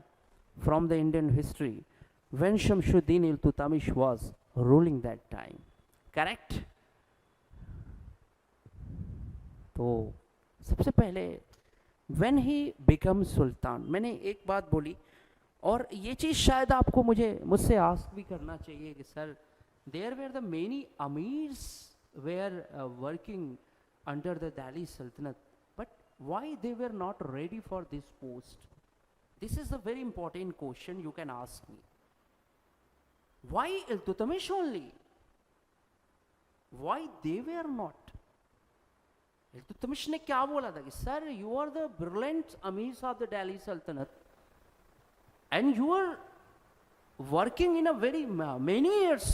from the Indian history when Shamshuddin Iltutmish was ruling that time. Correct? तो सबसे पहले when he becomes sultan, मैंने एक बात बोली और ये चीज़ शायद आपको मुझसे आस्क भी करना चाहिए कि sir there were the many amirs were working under the Delhi Sultanate, but why they were not ready for this post? This is a very important question you can ask me. Why Iltutmish only? Why they were not? Iltutmish ने क्या बोला था कि sir you are the brilliant amirs of the Delhi सल्तनत and you are working in a very many years,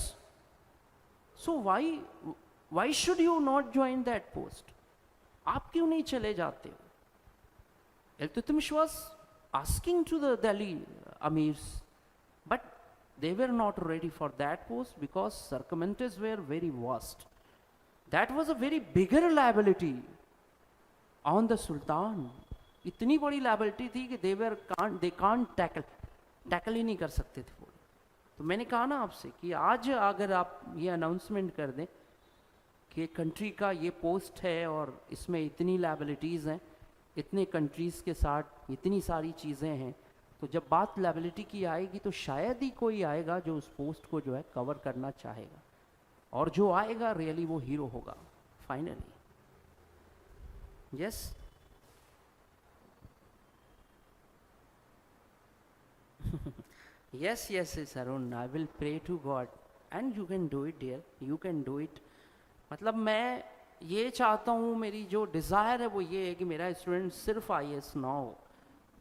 so why should you not join that post? आप क्यों नहीं चले जाते हो? Iltutmish was asking to the Delhi amirs, but they were not ready for that post because circumstances were very vast. That was a very bigger liability on the Sultan. इतनी बड़ी liability थी कि they can't tackle ही नहीं कर सकते थे वो. तो मैंने कहा ना आपसे कि आज अगर आप ये अनाउंसमेंट कर दें कि कंट्री का ये पोस्ट है और इसमें इतनी liabilities हैं, इतने कंट्रीज़ के साथ इतनी सारी चीज़ें हैं, तो जब बात लायबिलिटी की आएगी तो शायद ही कोई आएगा जो उस पोस्ट को जो है कवर करना चाहेगा, और जो आएगा रियली वो हीरो होगा finally. Yes, yes yes Arun, I will pray to God and you can do it dear, you can do it. मतलब मैं ये चाहता हूँ, मेरी जो डिज़ायर है वो ये है कि मेरा स्टूडेंट सिर्फ आईएएस ना हो,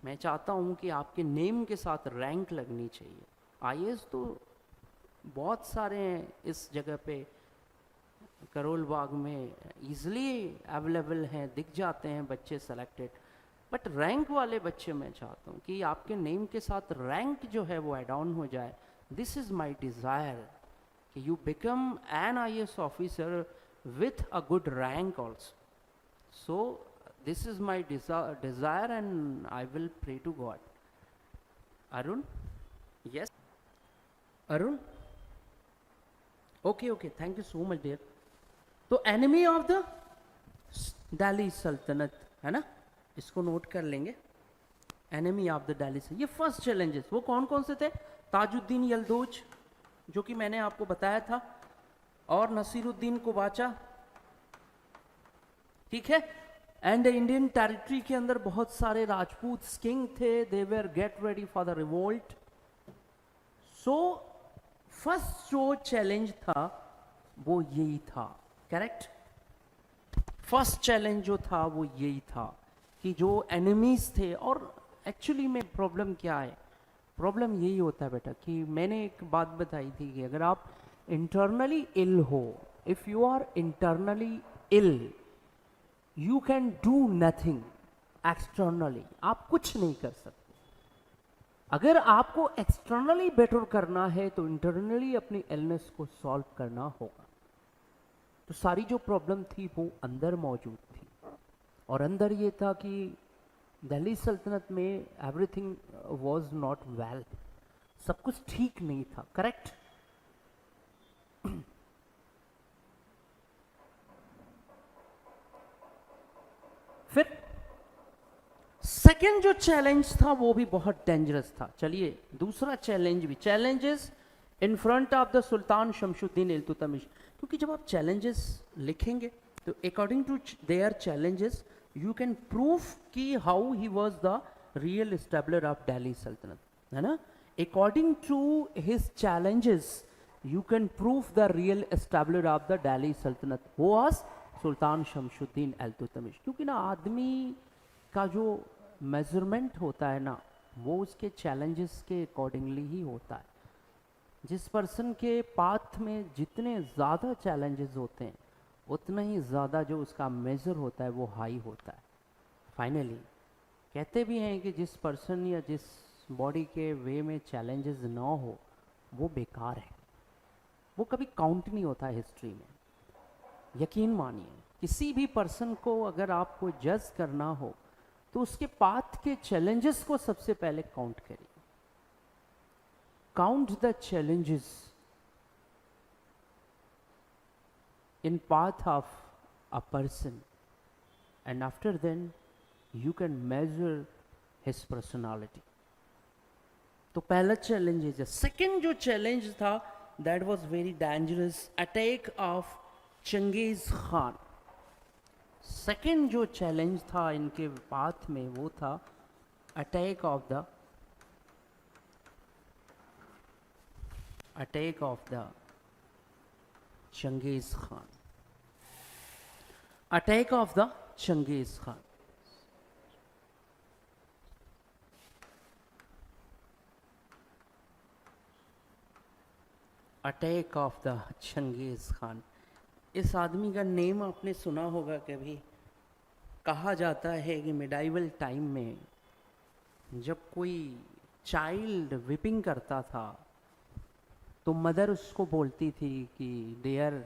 मैं चाहता हूँ कि आपके नेम के साथ रैंक लगनी चाहिए। आईएएस तो बहुत सारे हैं इस जगह पे, करोल बाग में ईजिली अवेलेबल हैं, दिख जाते हैं बच्चे सेलेक्टेड, बट रैंक वाले बच्चे मैं चाहता हूँ कि आपके नेम के साथ रैंक जो है वो एड ऑन हो जाए। दिस इज़ माई डिज़ायर कि you become an IAS officer with a good rank also. So this is my desire and I will pray to God. Arun? Yes? Arun? Okay, okay, thank you so much dear. तो enemy of the Delhi Sultanate है ना, इसको नोट कर लेंगे। enemy of the Delhi से ये फर्स्ट चैलेंजेस वो कौन कौन से थे? ताजुद्दीन यल्दूज जो कि मैंने आपको बताया था, और नसीरुद्दीन कुबाचा, ठीक है। एंड इंडियन टेरिटरी के अंदर बहुत सारे राजपूत किंग थे, they were get ready for the revolt. So first जो चैलेंज था वो यही था, करेक्ट। फर्स्ट चैलेंज जो था वो यही था कि जो एनिमीज थे, और एक्चुअली में प्रॉब्लम क्या है, प्रॉब्लम यही होता है बेटा कि मैंने एक बात बताई थी कि अगर आप इंटरनली इल हो, if you are internally ill you can do nothing externally, आप कुछ नहीं कर सकते। अगर आपको एक्सटर्नली बेटर करना है तो इंटरनली अपनी इलनेस को सॉल्व करना होगा। तो सारी जो प्रॉब्लम थी वो अंदर मौजूद थी, और अंदर ये था कि दिल्ली सल्तनत में एवरीथिंग वाज नॉट वेल, सब कुछ ठीक नहीं था, करेक्ट। फिर सेकेंड जो चैलेंज था वो भी बहुत डेंजरस था। चलिए दूसरा चैलेंज भी, challenges in front of the sultan Shamsuddin Iltutmish, क्योंकि जब आप चैलेंजेस लिखेंगे तो according to their challenges you can proof कि how he was the real establisher of Delhi सल्तनत, है ना। According to his challenges you can prove the real establisher of the Delhi Sultanate who was सुल्तान शमशुद्दीन इल्तुतमिश। क्योंकि ना आदमी का जो मेजरमेंट होता है ना वो उसके चैलेंजेस के अकॉर्डिंगली ही होता है। जिस पर्सन के पाथ में जितने ज़्यादा चैलेंजेस होते हैं उतना ही ज़्यादा जो उसका मेजर होता है वो हाई होता है। फाइनली कहते भी हैं कि जिस पर्सन या जिस बॉडी के वे में चैलेंजेस ना हो वो बेकार है, वो कभी काउंट नहीं होता हिस्ट्री में। यकीन मानिए किसी भी पर्सन को अगर आपको जज करना हो तो उसके पाथ के चैलेंजेस को सबसे पहले काउंट करिए। Count the challenges in path of a person and after then you can measure his personality. तो पहला चैलेंज है। सेकेंड जो चैलेंज था that was very dangerous, attack of Genghis Khan. Second जो चैलेंज था इनके पाथ में वो था attack of the Genghis Khan, attack of the Genghis Khan. Attack of the Genghis Khan, इस आदमी का नेम आपने सुना होगा कभी। कहा जाता है कि मिडाइवल टाइम में जब कोई चाइल्ड विपिंग करता था तो मदर उसको बोलती थी कि डियर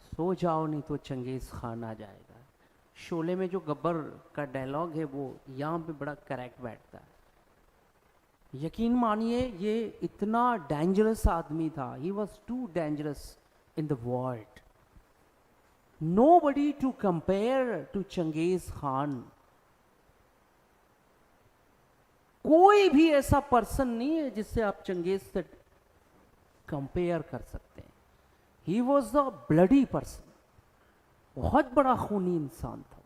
सो जाओ नहीं तो चंगेज खान आ जाएगा। शोले में जो गब्बर का डायलॉग है वो यहाँ पे बड़ा करेक्ट बैठता है। यकीन मानिए ये इतना डेंजरस आदमी था, he was too dangerous in the world, nobody to compare to Genghis Khan. कोई भी ऐसा पर्सन नहीं है जिससे आप चंगेज से कंपेयर कर सकते हैं। ही वॉज द ब्लडी पर्सन, बहुत बड़ा खूनी इंसान था।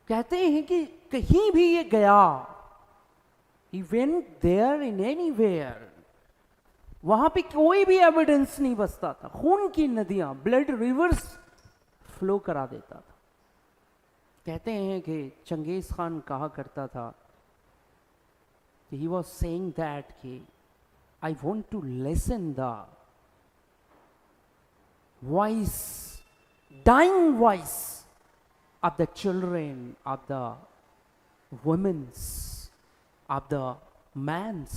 कहते हैं कि कहीं भी ये गया, he went there in anywhere, वहां पे कोई भी एविडेंस नहीं बचता था, खून की नदियां, ब्लड रिवर्स फ्लो करा देता था। कहते हैं कि चंगेज खान कहा करता था, ही वॉज सेइंग दैट कि I want to listen the voice, dying voice of the children, of the womens, of the mans.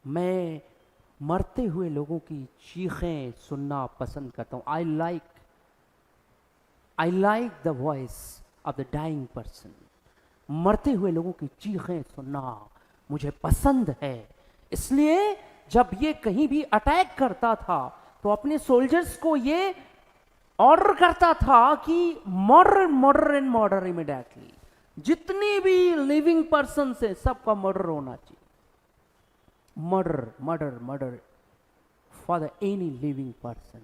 मैं मरते हुए लोगों की चीखें सुनना पसंद करता हूँ। I like the voice of the dying person. मरते हुए लोगों की चीखें सुनना मुझे पसंद है। इसलिए जब ये कहीं भी अटैक करता था तो अपने सोल्जर्स को ये ऑर्डर करता था कि murder, murder and murder immediately. जितनी भी लिविंग पर्सन है सबका मर्डर होना चाहिए। Murder, murder, murder for the any living person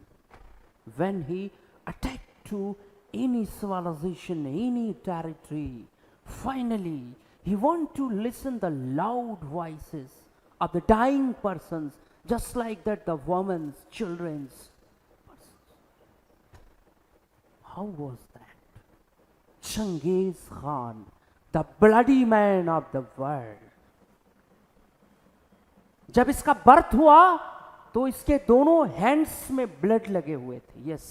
when he attack to any civilization, any territory. Finally, he wants to listen the loud voices of the dying persons, just like that the women's, children's persons. How was that? Genghis Khan, the bloody man of the world. जब इसका बर्थ हुआ तो इसके दोनों हैंड्स में ब्लड लगे हुए थे। यस,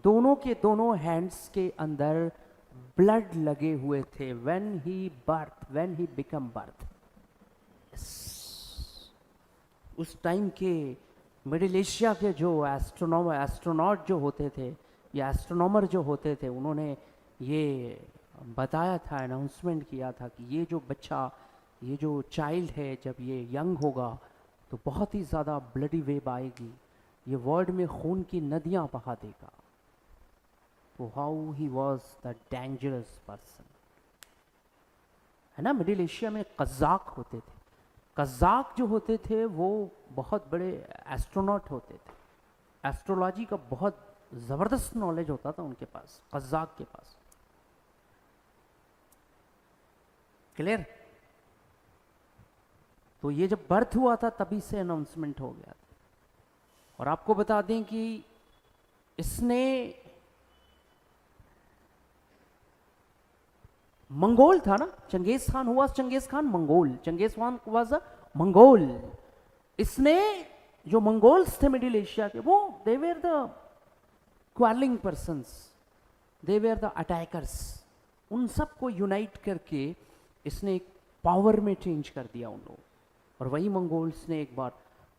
दोनों के दोनों हैंड्स के अंदर ब्लड लगे हुए थे। When he become birth. उस टाइम के मिडिल एशिया के जो एस्ट्रोनॉट जो होते थे या एस्ट्रोनॉमर जो होते थे, उन्होंने ये बताया था, अनाउंसमेंट किया था कि ये जो बच्चा, ये जो चाइल्ड है, जब ये यंग होगा तो बहुत ही ज़्यादा ब्लडी वेव आएगी, ये वर्ल्ड में खून की नदियाँ बहा देगा। तो how he was the dangerous person, है ना। मिडिल एशिया में कज़ाक होते थे। कज़ाक जो होते थे वो बहुत बड़े एस्ट्रोनॉट होते थे। एस्ट्रोलॉजी का बहुत ज़बरदस्त नॉलेज होता था उनके पास, कज़ाक के पास। क्लियर। तो ये जब बर्थ हुआ था तभी से अनाउंसमेंट हो गया था। और आपको बता दें कि इसने मंगोल था ना, चंगेज खान हुआ, Genghis Khan Mongol, Genghis Khan was a Mongol. इसने जो मंगोल्स थे मिडिल एशिया के, वो they were the quarreling persons, they were the attackers. उन सबको यूनाइट करके इसने एक पावर में चेंज कर दिया उन लोगों। और वही मंगोल्स ने एक बार,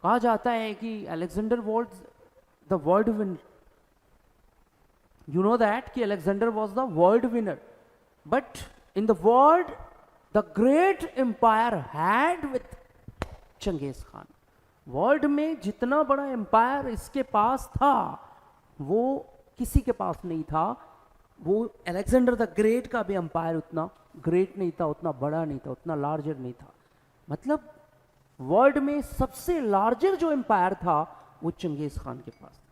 कहा जाता है कि Alexander was the world winner. You know that कि Alexander was the world winner, but in the world the great empire had with Genghis Khan. World में जितना बड़ा एम्पायर इसके पास था वो किसी के पास नहीं था। वो अलेक्जेंडर द ग्रेट का भी एम्पायर उतना ग्रेट नहीं था, उतना बड़ा नहीं था, उतना लार्जर नहीं था। मतलब वर्ल्ड में सबसे लार्जर जो एम्पायर था वो चंगेज खान के पास था।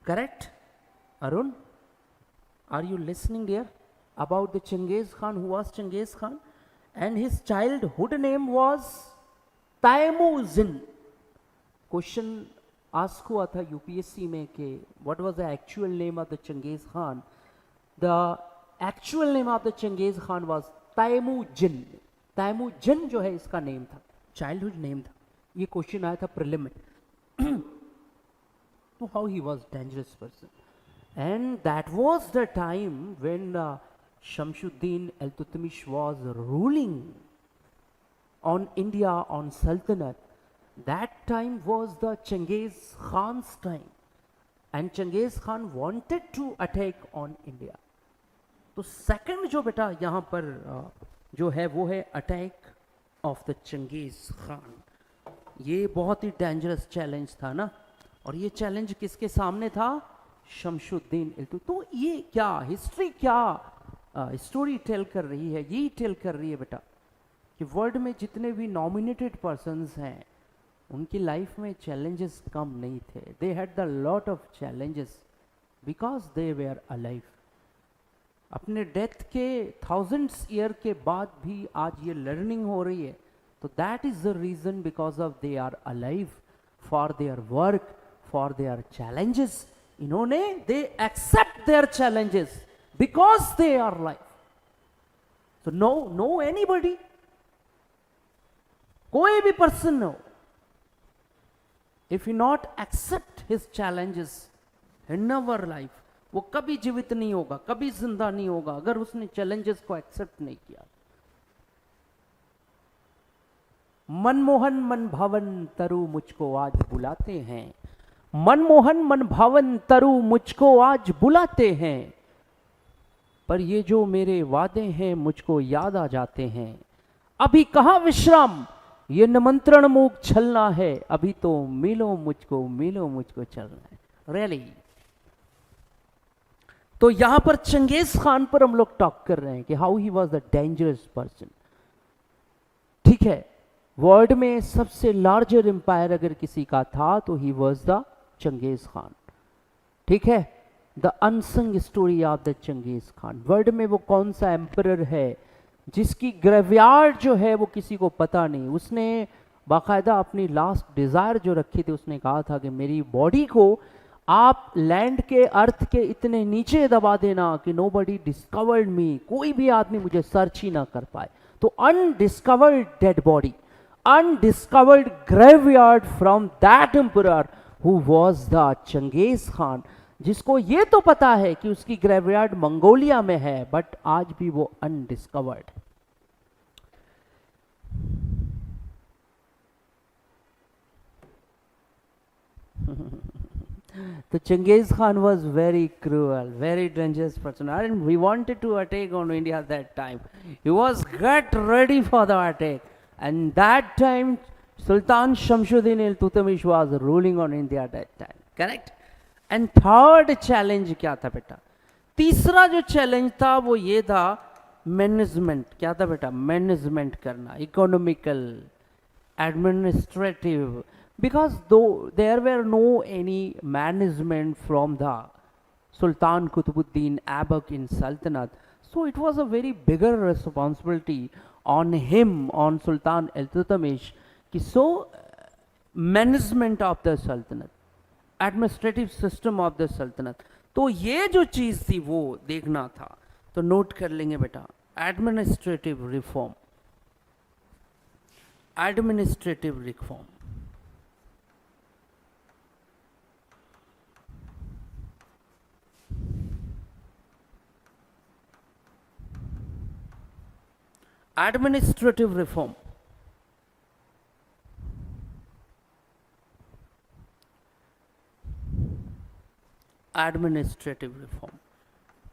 Correct? Arun, are you listening dear? About the Genghis Khan, who was Genghis Khan? And his childhood name was Taimuzin. Question asked हुआ था UPSC में कि what was the actual name of the Genghis Khan? The actual name of the Genghis Khan was Taimujin. Taimujin जो है इसका नेम था, चाइल्डहुड नेम था। ये क्वेश्चन आया था प्रीलिम में। So how he was dangerous person, and that was the time when Shamsuddin Iltutmish was ruling on India, on Sultanate. That time was the Genghis Khan's time, and Genghis Khan wanted to attack on India. तो second जो बेटा यहाँ पर जो है वो है attack of the Genghis Khan. ये बहुत ही डेंजरस चैलेंज था ना। और ये चैलेंज किसके सामने था? शमशुद्दीन इल्तुतमिश। तो ये क्या हिस्ट्री, क्या स्टोरी टेल कर रही है? यही टेल कर रही है बेटा कि वर्ल्ड में जितने भी नॉमिनेटेड पर्सन्स हैं उनकी लाइफ में चैलेंजेस कम नहीं थे। They had the lot of challenges because they were alive. अपने डेथ के थाउजेंड्स ईयर के बाद भी आज ये लर्निंग हो रही है, तो that is the reason because of they are alive for their work, for their challenges. इन्होंने they accept their challenges because they are live. तो नो एनीबडी, कोई भी पर्सन हो, if you not accept his challenges in our life, वो कभी जीवित नहीं होगा, कभी जिंदा नहीं होगा अगर उसने चैलेंजेस को एक्सेप्ट नहीं किया. मनमोहन मन भावन तरु मुझको आज बुलाते हैं, मनमोहन मन भावन तरु मुझको आज बुलाते हैं, पर ये जो मेरे वादे हैं मुझको याद आ जाते हैं. अभी कहां विश्राम, ये निमंत्रण मूक छलना है, अभी तो मिलो मुझको चलना है. रियली. तो यहां पर चंगेज खान पर हम लोग टॉक कर रहे हैं कि how he was the dangerous person. ठीक है, वर्ल्ड में सबसे लार्जर एम्पायर अगर किसी का था तो he was the Genghis Khan. ठीक है, the unsung story of the Genghis Khan. World में वो कौन सा एम्परर है जिसकी ग्रेवयार्ड जो है वो किसी को पता नहीं. उसने बाकायदा अपनी लास्ट डिजायर जो रखी थी, उसने कहा था कि मेरी बॉडी को आप लैंड के अर्थ के इतने नीचे दबा देना कि नोबडी डिस्कवर्ड मी, कोई भी आदमी मुझे सर्च ही ना कर पाए. तो undiscovered dead body, undiscovered graveyard from that emperor who was the Genghis Khan, जिसको ये तो पता है कि उसकी ग्रेवयार्ड मंगोलिया में है, बट आज भी वो अनडिस्कवर्ड. तो Genghis Khan was very cruel, very dangerous person, and he wanted to attack on India at that time. He was get ready for the attack, and that time Sultan Shamsuddin Iltutmish was ruling on India at that time. Correct? And third challenge क्या था बेटा? तीसरा जो चैलेंज था वो ये था मैनेजमेंट. क्या था बेटा? मैनेजमेंट करना, economical, administrative, because though there were no any management from the Sultan Qutbuddin Aibak in Sultanate, so it was a very bigger responsibility on him, on Sultan Iltutmish, कि so management of the Sultanate, administrative system of the Sultanate. तो ये जो चीज़ थी वो देखना था. तो नोट कर लेंगे बेटा, administrative reform, administrative reform. Administrative reform. Administrative reform.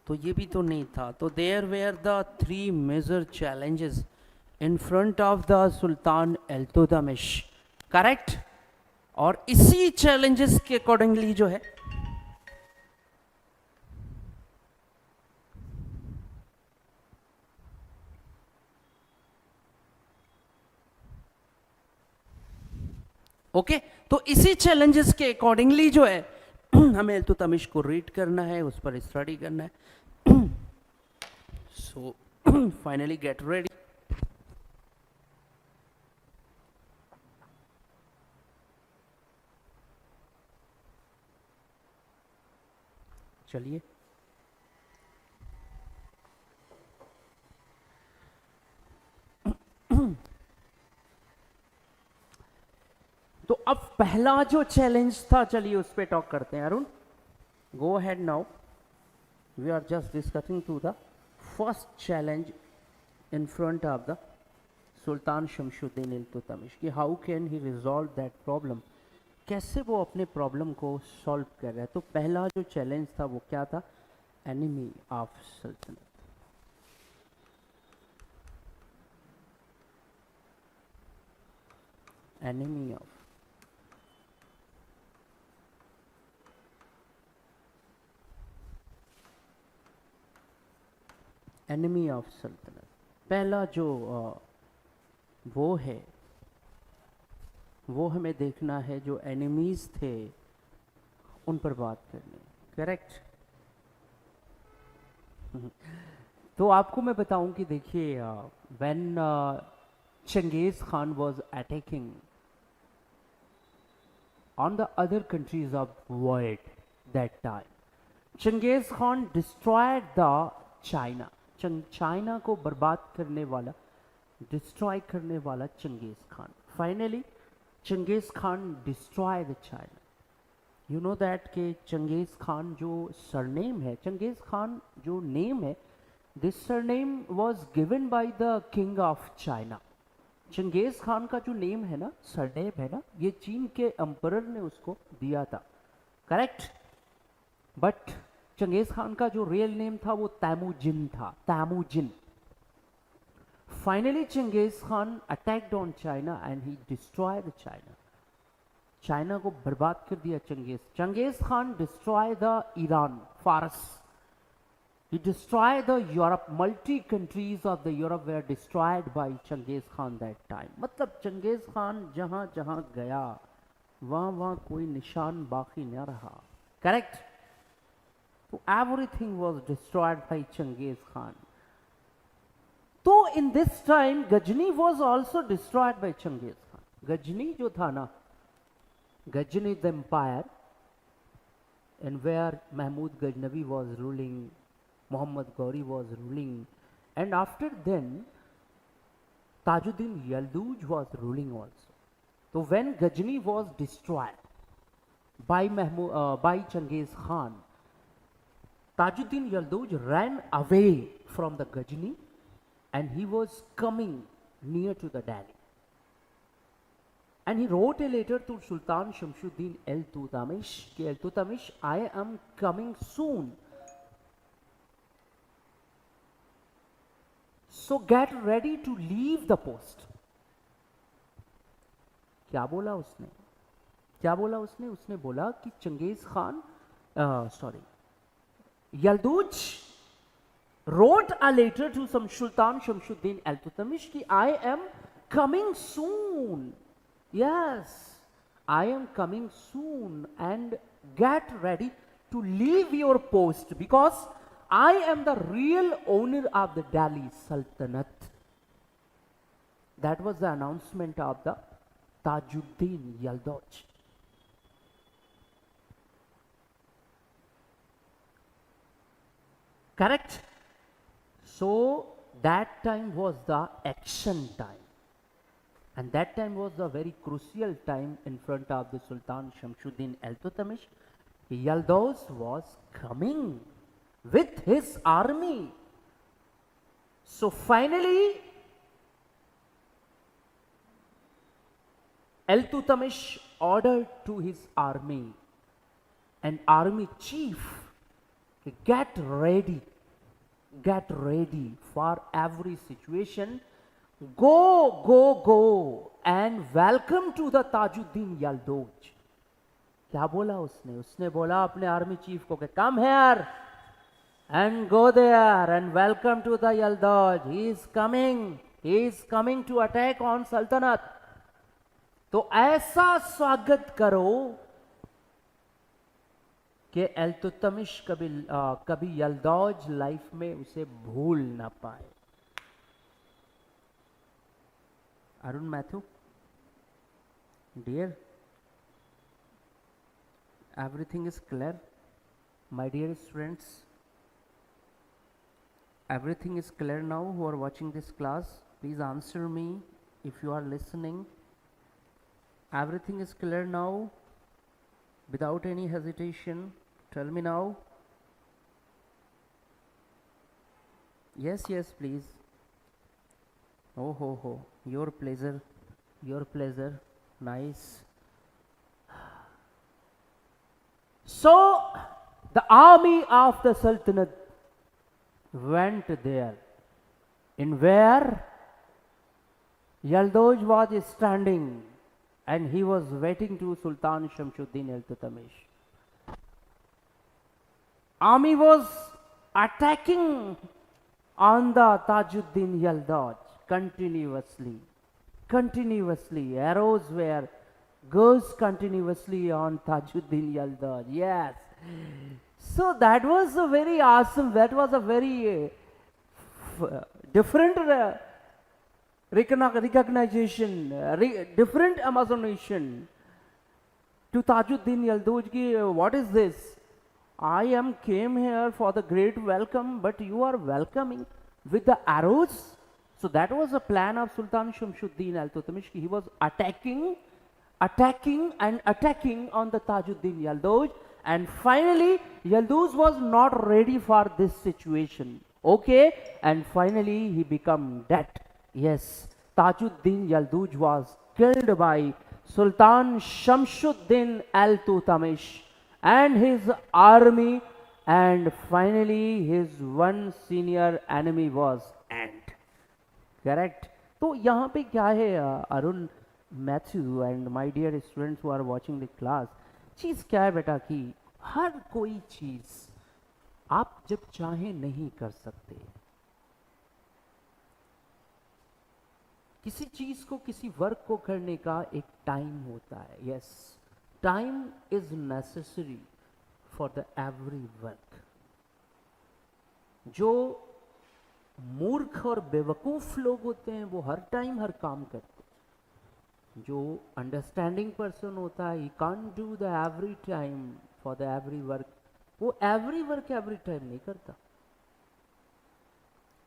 तो ये भी तो नहीं था. तो there were the three major challenges in front of the Sultan Iltutmish. Correct? और इसी challenges के accordingly जो है ओके तो इसी चैलेंजेस के अकॉर्डिंगली जो है हमें इल्तुतमिश को रीड करना है, उस पर स्टडी करना है. So finally get ready. चलिए तो अब पहला जो चैलेंज था, चलिए उस पर टॉक करते हैं. Arun, go ahead now. We are just discussing to the first challenge in front of the sultan Shamsuddin Iltutmish कि how can he resolve that problem, कैसे वो अपने प्रॉब्लम को सॉल्व कर रहा है. तो पहला जो चैलेंज था वो क्या था? एनिमी ऑफ सल्तनत. एनिमी ऑफ एनिमी ऑफ सल्तनत. पहला जो वो है वो हमें देखना है, जो एनिमीज थे उन पर बात करनी. करेक्ट?
तो आपको मैं बताऊं कि देखिए, when Genghis Khan was attacking on the other countries of world that time, Genghis Khan destroyed the China. China को बर्बाद करने वाला, डिस्ट्रॉय करने वाला Genghis Khan. Finally Genghis Khan destroy the China. You know that कि चंगेज खान जो सरनेम है, चंगेज खान जो नेम है, this surname was given by the king of China. Genghis Khan का जो नेम है ना, सरनेम है ना, ये चीन के एम्परर ने उसको दिया था. करेक्ट. बट चंगेज खान का जो रियल नेम था वो तैमूजिन था. Temujin. Finally Genghis Khan attacked on China and he destroyed China. China को बर्बाद कर दिया Genghis Khan destroy the Iran, फारस. He destroyed the Europe. Multi countries of the Europe were destroyed by Genghis Khan that time. मतलब चंगेज खान जहां जहां गया वहां वहां कोई निशान बाकी न रहा. करेक्ट. तो everything was destroyed by Genghis Khan. तो in this time Ghazni was also destroyed by Genghis Khan. Ghazni जो था ना, Ghazni the empire, and where Mahmud Ghaznavi was ruling, Muhammad Ghori was ruling, and after then Tajuddin Yalduj was ruling also. So when Ghazni was destroyed by Genghis Khan, Tajuddin Yalduj ran away from the Ghazni and he was coming near to the Delhi. And he wrote a letter to Sultan Shamsuddin Iltutmish, Iltutmish, I am coming soon. So get ready to leave the post. क्या बोला उसने? क्या बोला उसने? उसने बोला कि Genghis Khan, Yalduj wrote a letter to some Sultan Shamsuddin Iltutmish कि I am coming soon. Yes, I am coming soon and get ready to leave your post because I am the real owner of the Delhi Sultanate. That was the announcement of the Tajuddin Yalduj. Correct? So that time was the action time. And that time was a very crucial time in front of the Sultan Shamsuddin Iltutmish. Yalduj was coming with his army. So finally, Iltutmish ordered to his army, an army chief, get ready for every situation. Go and welcome to the Tajuddin Yalduj. क्या बोला उसने? उसने बोला अपने आर्मी चीफ को कि come here and go there and welcome to the Yalduj. He is coming to attack on Sultanate. तो ऐसा स्वागत करो कि इल्तुतमिश कभी यल्दौज लाइफ में उसे भूल ना पाए. Arun Matthew, dear, everything is clear, my dear students. Everything is clear now who are watching this class. Please answer me if you are listening. Everything is clear now without any hesitation. Tell me now. Yes, please. Oh, your pleasure. Nice. So the army of the Sultanate went there, in where Yalduj was standing and he was waiting to Sultan Shamsuddin Iltutmish. Army was attacking on the Tajuddin Yalduj continuously. Arrows goes continuously on Tajuddin Yalduj. Yes. So that was a very awesome, that was a very different recognition, different Amazonation to Tajuddin Yalduj ki, what is this? I am came here for the great welcome, but you are welcoming with the arrows. So that was a plan of Sultan Shamsuddin Iltutmish. He was attacking on the Tajuddin Yalduj, and finally Yalduj was not ready for this situation. Okay, and finally he became dead. Yes, Tajuddin Yalduj was killed by Sultan Shamsuddin Iltutmish and his army, and finally his one senior enemy was end. Correct? तो यहाँ पे क्या है Arun, Matthew and my dear students who are watching the class, चीज़ क्या है बेटा कि हर कोई चीज़ आप जब चाहे नहीं कर सकते। किसी चीज को, किसी वर्क को करने का एक टाइम होता है। Yes, time is necessary for the every work. जो मूर्ख और बेवकूफ लोग होते हैं वो हर टाइम हर काम करते हैं। जो अंडरस्टैंडिंग पर्सन होता है, he can't do the every time for the every work, वो एवरी वर्क एवरी टाइम नहीं करता।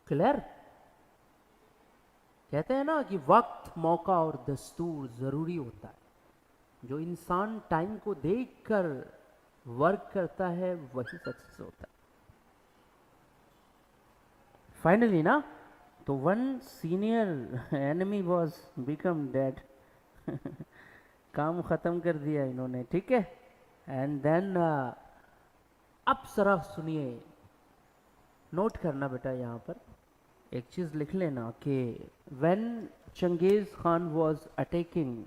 क्लियर? कहते हैं ना कि वक्त, मौका और दस्तूर जरूरी होता है। जो इंसान टाइम को देखकर वर्क करता है वही सक्सेस होता है। फाइनली ना, तो one senior enemy was become dead. काम खत्म कर दिया इन्होंने, ठीक है। एंड देन अब जरा सुनिए, नोट करना बेटा, यहाँ पर एक चीज लिख लेना कि when Genghis Khan was attacking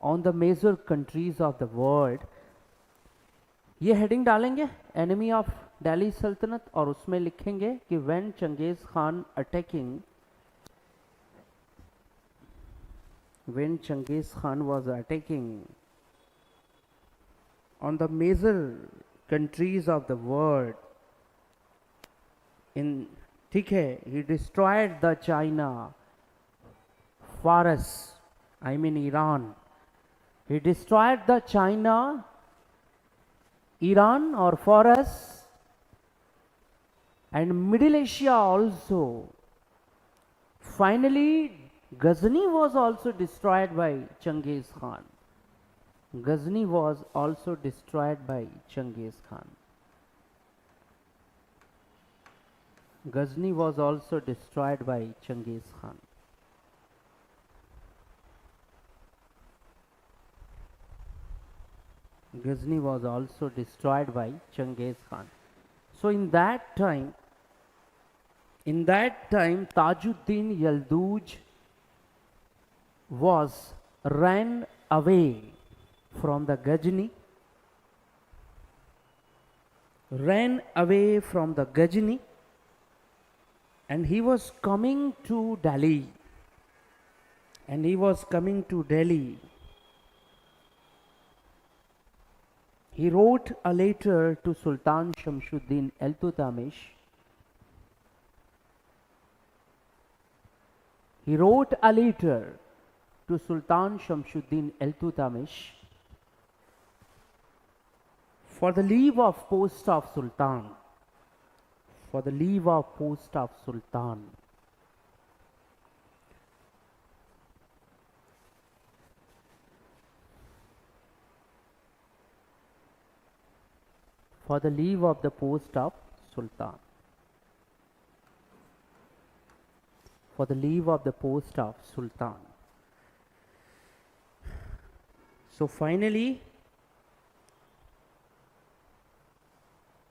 on the major countries of the world, ये हेडिंग डालेंगे एनिमी ऑफ दिल्ली सल्तनत, और उसमें लिखेंगे कि when Genghis Khan attacking, when Genghis Khan was attacking on the major countries of the world in, ठीक है, he destroyed the China, Faras, I mean Iran, he destroyed the China, Iran or Faras and Middle Asia also. Finally Ghazni was also destroyed by Genghis Khan. Ghazni was also destroyed by Genghis Khan. Ghazni was also destroyed by Genghis Khan. Ghazni was also destroyed by Genghis Khan. So in that time, Tajuddin Yalduj was ran away from the Ghazni, and he was coming to Delhi, He wrote a letter to Sultan Shamsuddin Iltutmish. For the leave of post of Sultan. For the leave of post of Sultan. For the leave of the post of Sultan. For the leave of the post of Sultan. So finally,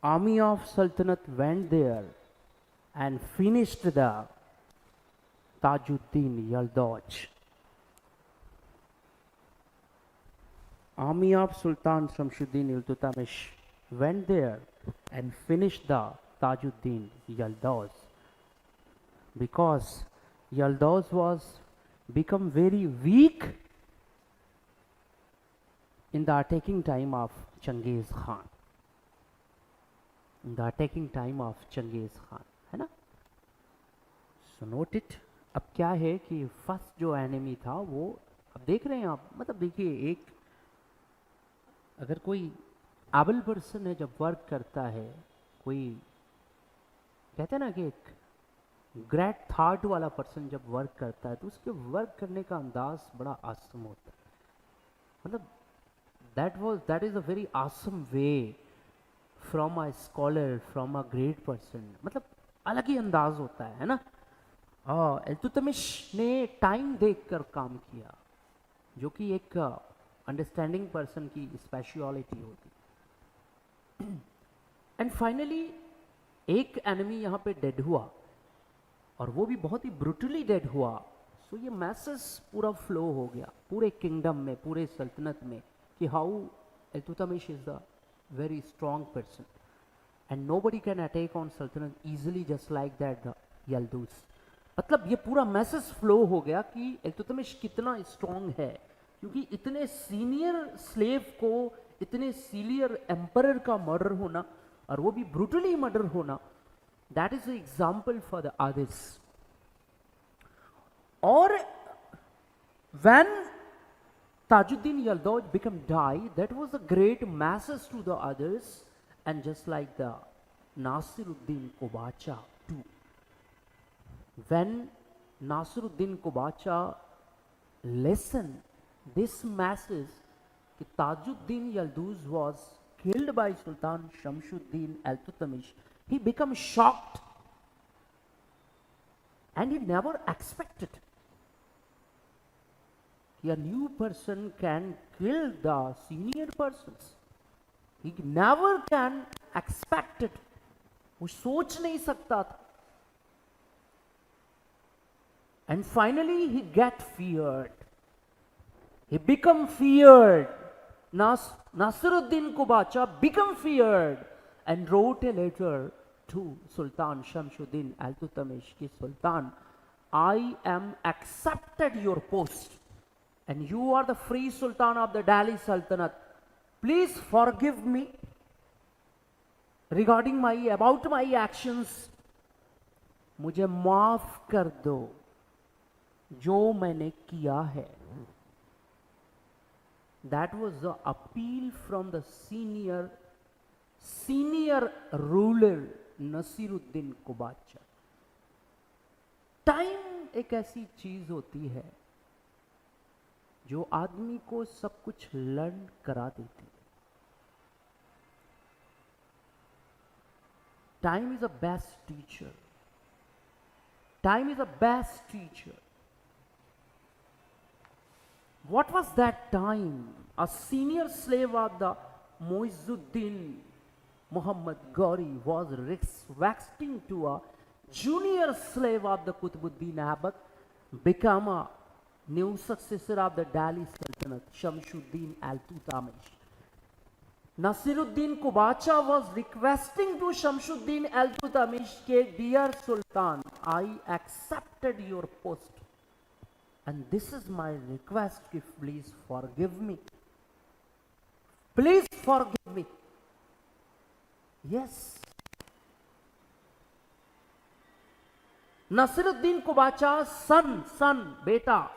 army of Sultanate went there and finished the Tajuddin Yalduj. Army of Sultan Shamsuddin Iltutmish went there and finished the Tajuddin Yalduj, because Yalduj was become very weak in the attacking time of Genghis Khan. The attacking time of Genghis Khan, है ना. So note it. अब क्या है कि फर्स्ट जो एनिमी था वो, अब देख रहे हैं आप, मतलब देखिए, एक अगर कोई एबल पर्सन है जब वर्क करता है, कोई कहते हैं ना कि एक ग्रेट थॉट वाला पर्सन जब वर्क करता है तो उसके वर्क करने का अंदाज बड़ा आसम होता है. मतलब that is a very awesome way from a scholar, from a great person. मतलब अलग ही अंदाज होता है ना. इल्तुतमिश ने टाइम देखकर काम किया, जो कि एक अंडरस्टैंडिंग पर्सन की स्पेशलिटी होती. एंड फाइनली एक एनिमी यहाँ पे डेड हुआ, और वो भी बहुत ही ब्रूटली डेड हुआ. सो ये मैसेज पूरा फ्लो हो गया पूरे किंगडम में, पूरे सल्तनत में, कि how Iltutmish is the very strong person and nobody can attack on सल्तनत easily just like that the Yalduz. मतलब ये पूरा मैसेज फ्लो हो गया कि इल्तुतमिश कितना स्ट्रॉन्ग है, क्योंकि इतने सीनियर स्लेव को, इतने सीनियर एम्परर का मर्डर होना, और वो भी ब्रूटली मर्डर होना, that is the example for the others. और when Tajuddin Yaldoj became die, that was a great message to the others, and just like the Nasiruddin Kobacha too. When Nasiruddin Kobacha listened this message that Tajuddin Yaldoj was killed by Sultan Shamsuddin Iltutmish, he became shocked, and he never expected a new person can kill the senior persons. He never can expect it. वो सोच नहीं सकता था. And finally he get feared. He become feared. Nasiruddin Kobacha become feared and wrote a letter to Sultan Shamsuddin Iltutmish कि Sultan, I am accepted your post, and you are the free Sultan of the Delhi Sultanate. Please forgive me regarding about my actions. मुझे माफ कर दो जो मैंने किया है. That was the appeal from the senior ruler Nasiruddin Kobacha. Time एक ऐसी चीज होती है जो आदमी को सब कुछ लर्न करा देती है. Time is a best teacher. Time is a best teacher. What was that time? A senior slave of the Muizzuddin Muhammad Ghori was requesting to a junior slave of the Qutbuddin Abbaq become a new successor of the Delhi Sultanate, Shamsuddin Iltutmish. Nasiruddin Kobacha was requesting to Shamsuddin Iltutmish, dear Sultan, I accepted your post, and this is my request, please forgive me. Please forgive me. Yes. Nasiruddin Kobacha's son, beta,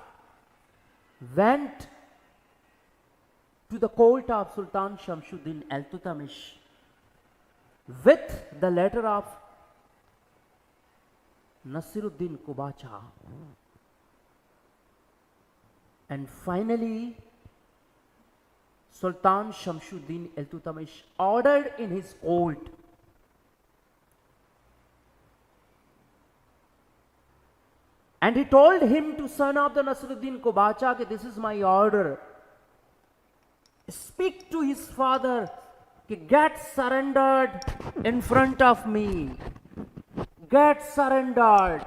went to the court of Sultan Shamsuddin Iltutmish with the letter of Nasiruddin Kobacha. And finally, Sultan Shamsuddin Iltutmish ordered in his court and he told him to son of the Nasiruddin Kobacha that this is my order. Speak to his father, get surrendered in front of me. Get surrendered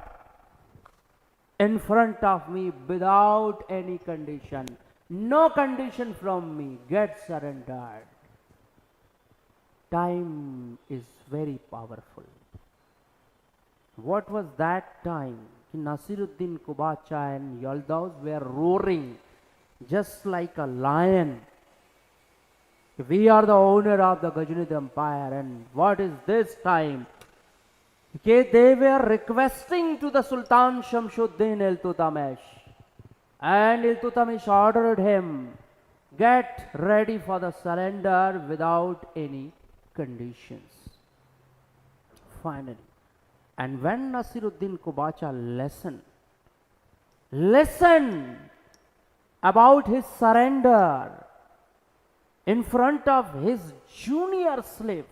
in front of me without any condition. No condition from me. Get surrendered. Time is very powerful. What was that time? Nasiruddin Kobacha and Yalduz were roaring just like a lion. We are the owner of the Ghaznid Empire, and what is this time? Okay, they were requesting to the Sultan Shamshuddin Iltutmish, and Iltutmish ordered him, get ready for the surrender without any conditions. Finally, and when Nasiruddin Kubacha listened about his surrender in front of his junior slave,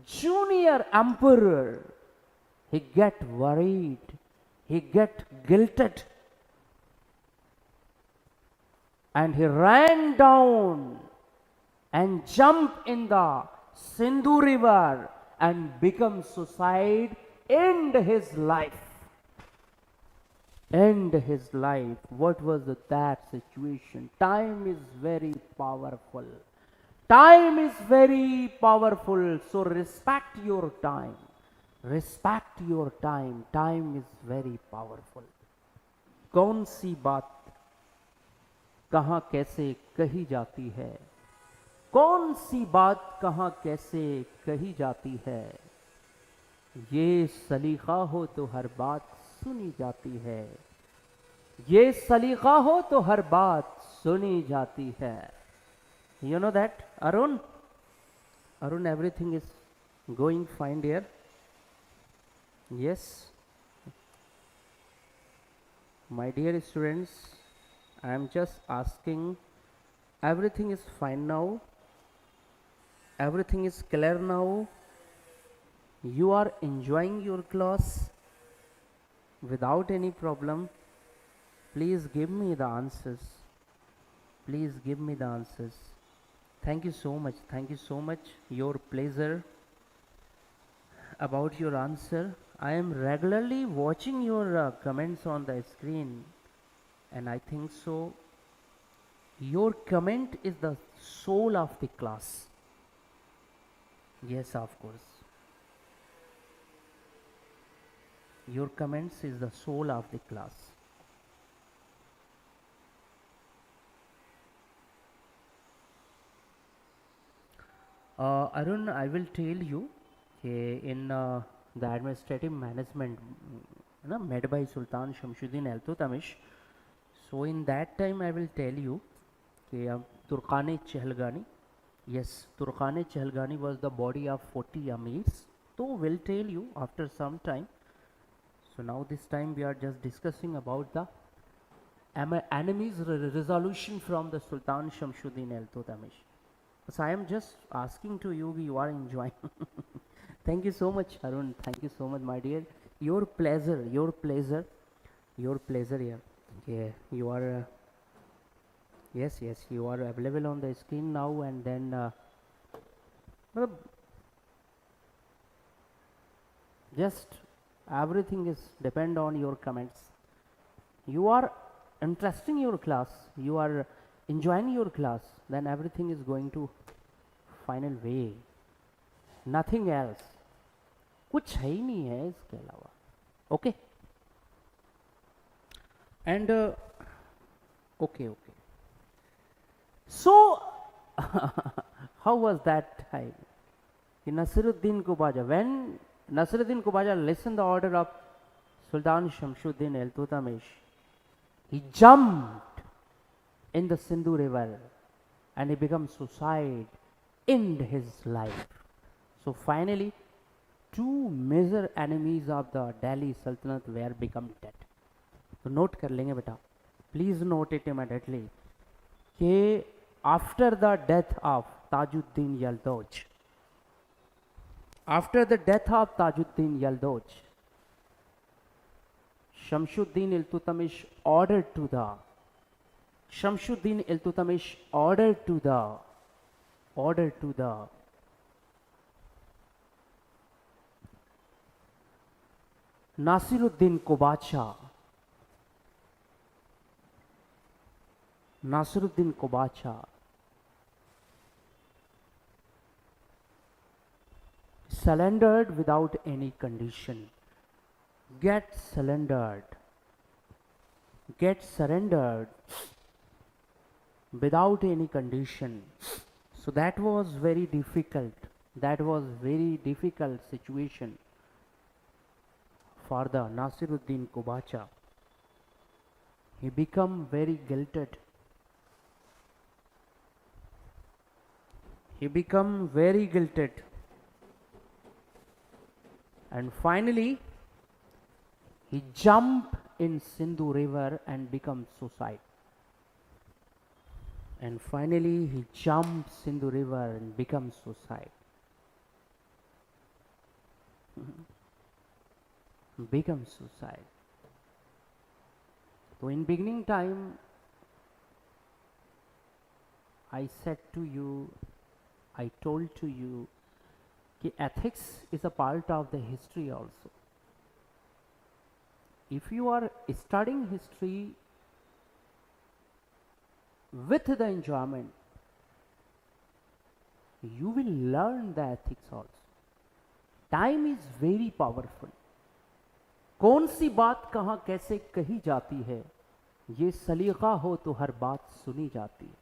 junior emperor, he get worried, he get guilted, and he ran down and jumped in the Sindhu river and become suicide, end his life. End his life. What was that situation? Time is very powerful. Time is very powerful. So respect your time. Respect your time. Time is very powerful. कौन सी बात कहाँ कैसे कही जाती है? कौन सी बात कहाँ कैसे कही जाती है? ये सलीका हो तो हर बात सुनी जाती है. ये सलीका हो तो हर बात सुनी जाती है. You know that, Arun? Arun, everything is going fine here? Yes. My dear students, I am just asking, everything is fine now? Everything is clear now? You are enjoying your class without any problem? Please give me the answers. Please give me the answers. Thank you so much. Thank you so much. Your pleasure about your answer. I am regularly watching your comments on the screen, and I think so. Your comment is the soul of the class. Yes, of course. Your comments is the soul of the class. Arun, I will tell you in the administrative management made by Sultan Shamshuddin Iltutmish. So in that time I will tell you Turkane Chehalgani. Yes, Turkane Chehalgani was the body of 40 amirs. So we'll tell you after some time. So now this time we are just discussing about the enemies resolution from the Sultan Shamshuddin Iltutmish. So I am just asking to you, you are enjoying. Thank you so much, Arun. Thank you so much, my dear. Your pleasure, your pleasure, your pleasure here. Yeah, you are. Yes, yes, you are available on the screen now, and then just everything is depend on your comments. You are interesting your class. You are enjoying your class, then everything is going to final way. Nothing else. कुछ है ही नहीं है इसके अलावा. Okay. And okay. So how was that time? Nasiruddin Kubaja, when Nasiruddin Kubaja listened the order of Sultan Shamshuddin Iltutmish, he jumped in the Sindhu river and he became suicide, end his life. So finally, two major enemies of the Delhi Sultanate were become dead. So note कर लेंगे बेटा, please note it immediately कि after the death of Tajuddin Yaldoch, after the death of Tajuddin Yaldoch, Shamshuddin Iltutmish ordered to the Nasiruddin Kubacha surrendered without any condition. Get surrendered without any condition. So that was very difficult. That was very difficult situation for the Nasiruddin Kubacha. He become very guilted. He become very guilted. And finally, he jumped in Sindhu river and become suicide. And finally, he jumped Sindhu river and become suicide. Become suicide. So in beginning time, I said to you, I told to you, that ethics is a part of the history also. If you are studying history with the enjoyment, you will learn the ethics also. Time is very powerful. कौन सी बात कहाँ कैसे कही जाती है, ये सलीका हो तो हर बात सुनी जाती है.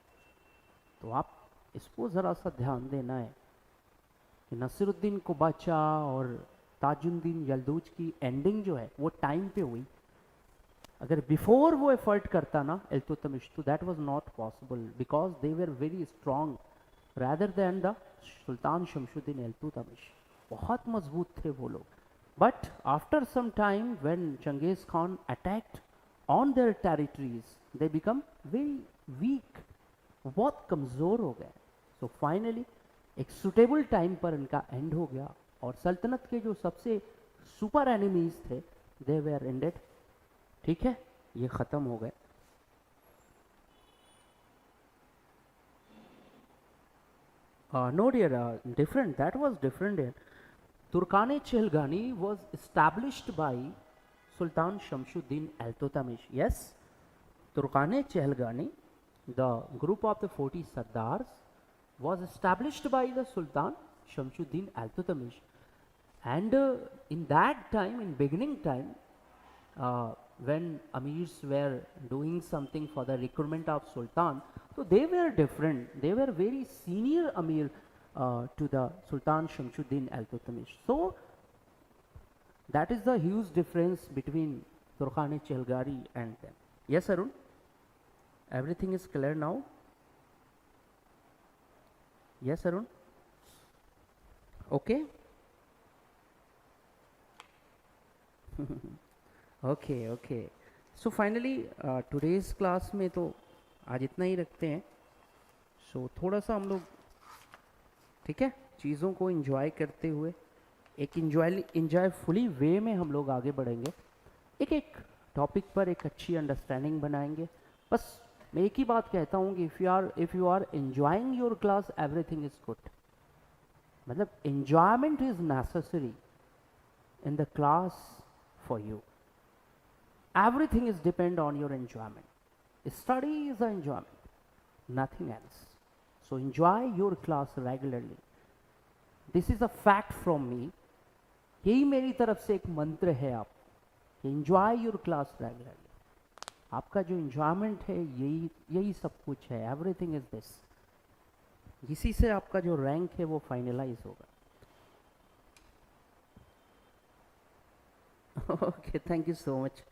तो आप इसको ज़रा सा ध्यान देना है कि नसीरुद्दीन कुबाचा और ताजुद्दीन यल्दूज की एंडिंग जो है वो टाइम पे हुई. अगर बिफोर वो एफर्ट करता ना इल्तुतमिश, तो that was not possible because they were very strong rather than the sultan Shamsuddin Iltutmish. बहुत मजबूत थे वो लोग. But after some time when Genghis Khan attacked on their territories, they become very weak. बहुत कमज़ोर हो गए. सो फाइनली एक सुटेबल टाइम पर इनका एंड हो गया और सल्तनत के जो सबसे सुपर एनिमीज थे, दे वेर एंडेड. ठीक है, ये ख़त्म हो गए. No dear, different. That was different. Dear. Turkane Chilgani was established by Sultan Shamsuddin Iltutmish. Yes, Turkane Chilgani, the group of the 40 Sardars, was established by the Sultan Shamsuddin Iltutmish. And in that time, in beginning time, when Amirs were doing something for the recruitment of Sultan, so they were different. They were very senior Amir to the Sultan Shamsuddin Iltutmish. So that is the huge difference between Turkhane Chelgari and them. Yes, Arun? Everything is clear now? Yes, Arun? Okay? Okay, okay. So finally, today's class में तो आज इतना ही रखते हैं. So थोड़ा सा हम लोग, ठीक है, चीज़ों को enjoy करते हुए एक enjoyfully वे में हम लोग आगे बढ़ेंगे. एक एक टॉपिक पर एक अच्छी अंडरस्टैंडिंग बनाएंगे. बस मैं एक ही बात कहता हूँ कि if you are enjoying your class, everything is good. मतलब enjoyment is necessary in the class for you. Everything is depend on your enjoyment. Study is an enjoyment, nothing else. So enjoy your class regularly. This is a fact from me. यही मेरी तरफ से एक मंत्र है आप, enjoy your class regularly. आपका जो enjoyment है यही सब कुछ है. Everything is this. इसी से आपका जो रैंक है वो फाइनलाइज होगा. Okay, thank you so much.